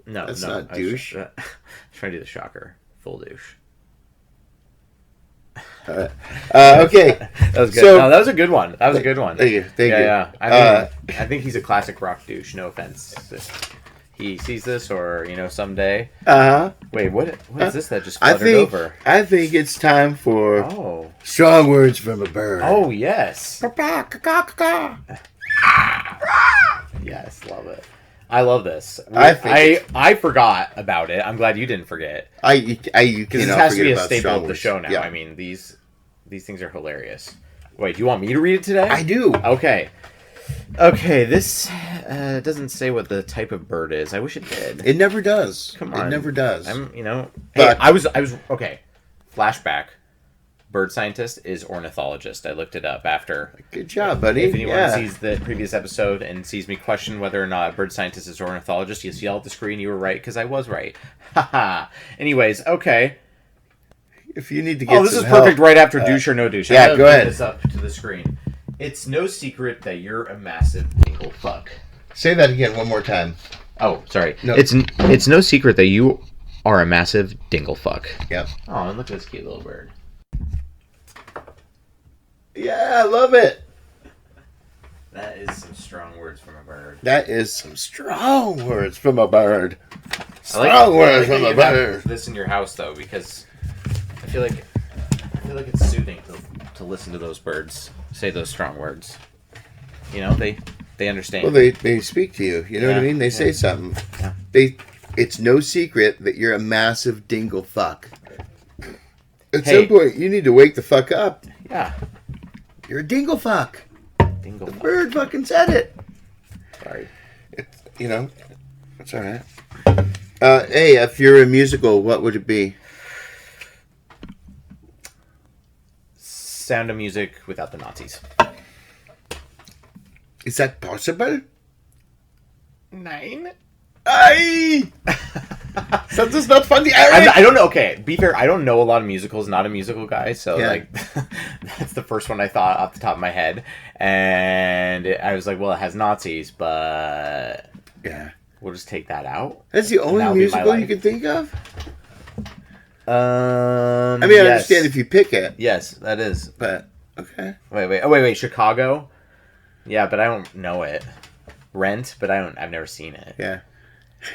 No, That's no. not douche. I was trying to do the shocker. Full douche. Okay. That was good. So- No, that was a good one. That was a good one. Thank you. Thank you. Yeah. I think he's a classic rock douche. No offense. If he sees this, or someday. Wait, what is this that just fluttered over? I think it's time for Oh. strong words from a bird. Oh yes. Yes, love it. I love this. I forgot about it. I'm glad you didn't forget. You Because cannot this has to forget be a about staple strong of the words. show now. Yeah. I mean, these things are hilarious. Wait, do you want me to read it today? I do. Okay. Okay, this doesn't say what the type of bird is. I wish it did. It never does. Come on. It never does. Hey, But- I was okay. Flashback. Bird scientist is ornithologist. I looked it up after. Good job, buddy. If anyone Yeah. sees the previous episode and sees me question whether or not a bird scientist is ornithologist, you see all at the screen. You were right because I was right. Haha. Anyways, okay. If you need to get Oh, this is some perfect help, right after douche or no douche. yeah, I'm gonna go put ahead. This up to the screen. It's no secret that you're a massive dingle fuck. Say that again one more time. Oh, sorry. No. It's no secret that you are a massive dingle fuck. Yep. Oh, and look at this cute little bird. Yeah, I love it. That is some strong words from a bird. That is some strong words from a bird. I Strong words that from a you have bird. this in your house though, because I feel like it's soothing to listen to those birds say those strong words. They understand. Well, they speak to you. You know what I Yeah, mean? They say yeah. something. Yeah. It's no secret that you're a massive dingle fuck. At Hey. some point, you need to wake the fuck up. Yeah. You're a dingle fuck. Dingle fuck. Bird fucking said it. Sorry. It's all right. Hey, if you're a musical, what would it be? Sound of Music without the Nazis. Is that possible? 9. Aye! That's just not funny, Eric! I don't know. Okay, be fair. I don't know a lot of musicals. Not a musical guy, so Yeah. like that's the first one I thought off the top of my head, and I was like, well, it has Nazis, but Yeah. we'll just take that out. That's the only That'll be my musical you life. can think of? I I mean, I understand if you pick it, Yes, that is. but okay. Wait. Chicago. Yeah, but I don't know it. Rent, but I've never seen it. Yeah.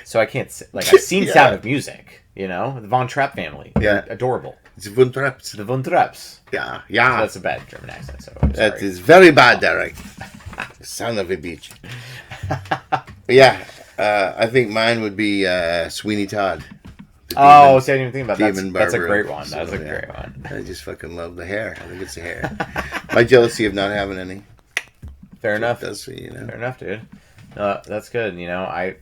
So I can't like I've seen Yeah. Sound of Music. You know, the Von Trapp family. Yeah. They're adorable. It's Wundertraps. The Von Trapps. Yeah, yeah. That's a bad German accent. So I'm That sorry. is very bad, Derek. Son of a bitch. Yeah, I think mine would be Sweeney Todd. The Oh, demon- see, I didn't even think about that. Demon That's a Barber. great one. So, That's a yeah. great one. I just fucking love the hair. I think it's the hair. My jealousy of not having any. Fair enough. That's you know. Fair enough, dude. No, that's good. You know, I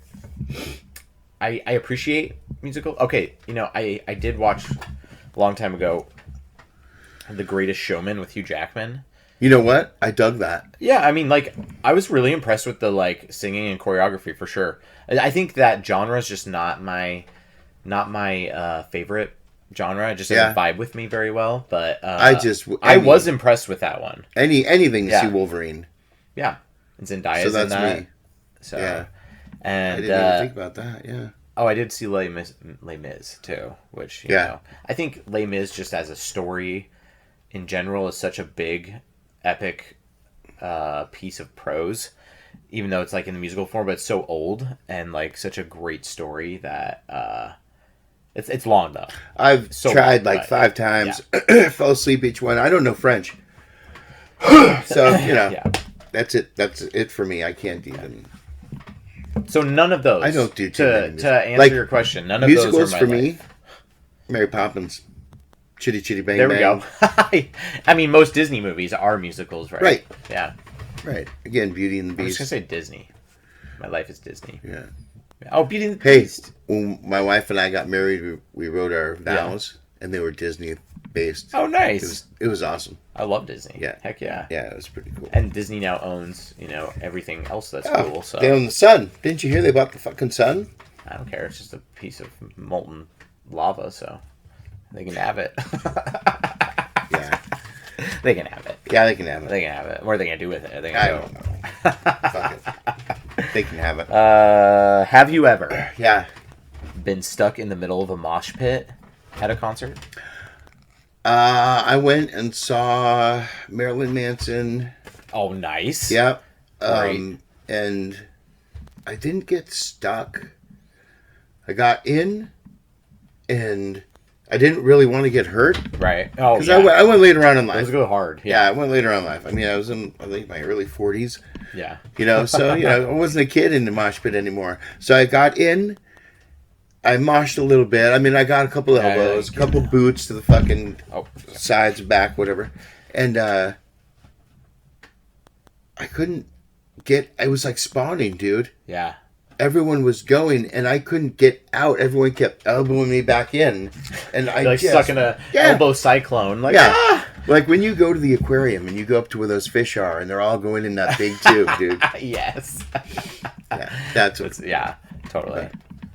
appreciate musical. Okay, you know, I did watch a long time ago The Greatest Showman with Hugh Jackman. You know what? I dug that. Yeah, I mean, like, I was really impressed with the like singing and choreography for sure. I think that genre is just not my favorite genre. It just doesn't vibe with me very well. But I was impressed with that one. Anything to Yeah. see Wolverine. Yeah, and Zendaya's So that's in that. me. So Yeah. and I didn't even think about that. Yeah. oh, I did see Les Mis too, which you know, I think Les Mis just as a story in general is such a big, epic piece of prose, even though it's like in the musical form, but it's so old and like such a great story that it's long though. I've So tried long, like but, 5 times. Fell asleep each one. I don't know French. So, you know, Yeah. that's it. That's it for me. I can't even. So none of those. I don't do too many to answer like, your question. None of those musicals are my for life. me. Mary Poppins. Chitty Chitty Bang There Bang. we go. I mean, most Disney movies are musicals, right? Right. Yeah. Right. Again, Beauty and the I was Beast. gonna say Disney. My life is Disney. Yeah. Oh, Beauty and the Hey, Beast. when my wife and I got married, we wrote our vows, and they were Disney based. Oh, nice. It was awesome. I love Disney. Yeah. Heck yeah. Yeah, it was pretty cool. And Disney now owns, you know, everything else that's Oh, cool. So they own the sun. Didn't you hear they bought the fucking sun? I don't care. It's just a piece of molten lava, so they can have it. Yeah. They can have it. Yeah, they can have it. They can have it. What are they gonna do with it? They I can don't know. Fuck it. They can have it. Have you ever Yeah. been stuck in the middle of a mosh pit at a concert? I went and saw Marilyn Manson. Oh, nice. Yep. Great. And I didn't get stuck. I got in, and I didn't really want to get hurt. Right. Oh, Because yeah. I went later on in life. Those go hard. Yeah, Yeah. I went later on in life. I mean, I was in, I think, my early 40s. Yeah. You know, so, you know, I wasn't a kid in the mosh pit anymore. So I got in. I moshed a little bit. I mean, I got a couple Yeah, elbows, a yeah. couple boots to the fucking Oh. sides, back, whatever. And I couldn't get, I was like spawning, dude. Yeah. Everyone was going, and I couldn't get out. Everyone kept elbowing me back in. And I Like just, stuck in a elbow cyclone. Like, yeah. ah! Like when you go to the aquarium and you go up to where those fish are, and they're all going in that big tube, dude. Yes. Yeah, that's what. Yeah, totally.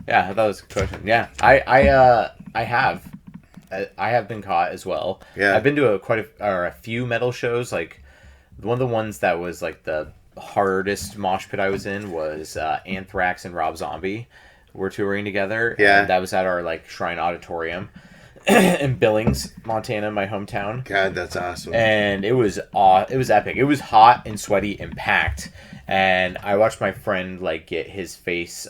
Yeah, that was a question. Yeah, I have been caught as well. Yeah. I've been to a few metal shows. Like one of the ones that was like the hardest mosh pit I was in was Anthrax and Rob Zombie were touring together. Yeah. And that was at our like Shrine Auditorium in Billings, Montana, my hometown. God, that's awesome. And it was epic. It was hot and sweaty and packed. And I watched my friend like get his face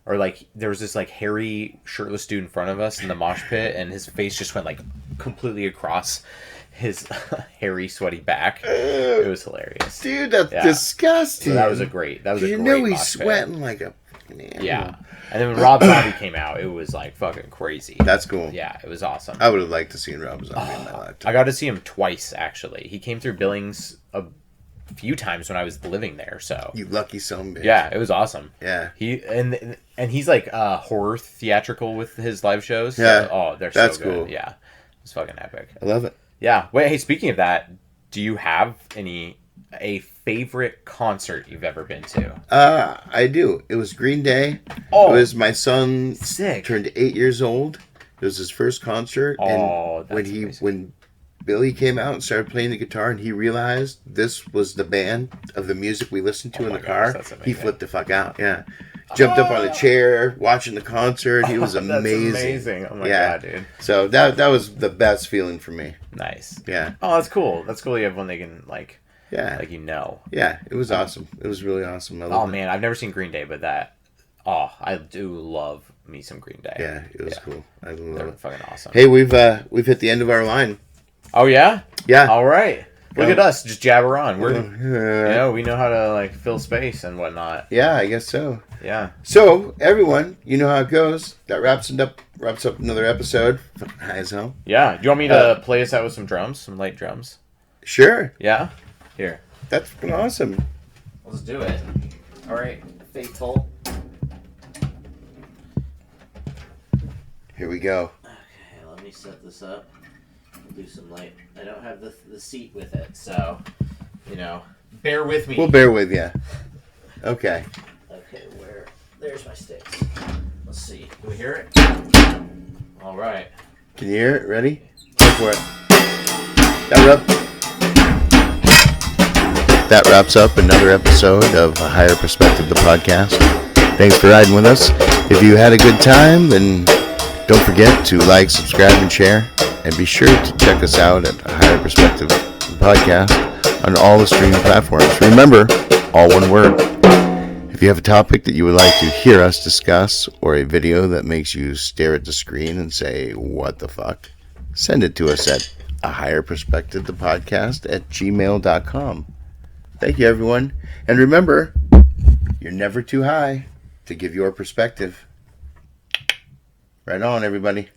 or like there was this like hairy shirtless dude in front of us in the mosh pit, and his face just went like completely across his hairy sweaty back. It was hilarious. Dude, that's Yeah. disgusting. So that was a great You know he's mosh pit. sweating like a fucking animal. Yeah. And then when Rob Zombie came out, it was like fucking crazy. That's cool. Yeah, it was awesome. I would have liked to see Rob Zombie in my lifetime. I got to see him twice actually. He came through Billings a few times when I was living there. So You lucky son bitch. yeah, it was awesome. Yeah. He and he's like horror theatrical with his live shows. So, Yeah. oh, they're That's so good. cool. Yeah, it's fucking epic. I love it. Yeah. Wait. Hey, speaking of that, do you have a favorite concert you've ever been to? I do. It was Green Day. Oh, It was my son sick. turned 8 years old. It was his first concert. Oh, and that's amazing. when Billy came out and started playing the guitar and he realized this was the band of the music we listened to in the car, that's amazing. he flipped the fuck out. Yeah. Jumped up on a chair, watching the concert. He was amazing. That's amazing. Oh my god, dude. So that was the best feeling for me. Nice. Yeah. Oh, that's cool. That's cool. You have one they can Yeah. Yeah, it was awesome. It was really awesome. I Oh loved it. man, I've never seen Green Day, but I do love me some Green Day. Yeah, it was cool. I They're love it. fucking awesome. Hey, we've hit the end of our line. Oh yeah? Yeah. All right. Look at us, just jabber on. Yeah, We know how to fill space and whatnot. I guess so. Yeah. So, everyone, you know how it goes. That wraps up another episode. Fucking high as hell. Yeah. Do you want me to play us out with some drums, some light drums? Sure. Yeah. Here. That's fucking awesome. Let's do it. All right, faithful. Here we go. Okay, let me set this up. We'll do some light. I don't have the seat with it, so bear with me. We'll bear with you. Okay. Okay, there's my sticks. Let's see. Can we hear it? All right. Can you hear it? Ready? Go for it. That wraps up another episode of A Higher Perspective, the podcast. Thanks for riding with us. If you had a good time, then don't forget to like, subscribe, and share. And be sure to check us out at A Higher Perspective, the podcast, on all the streaming platforms. Remember, all one word. If you have a topic that you would like to hear us discuss, or a video that makes you stare at the screen and say, what the fuck? Send it to us at ahigherperspectivethepodcast at gmail.com. Thank you, everyone. And remember, you're never too high to give your perspective. Right on, everybody.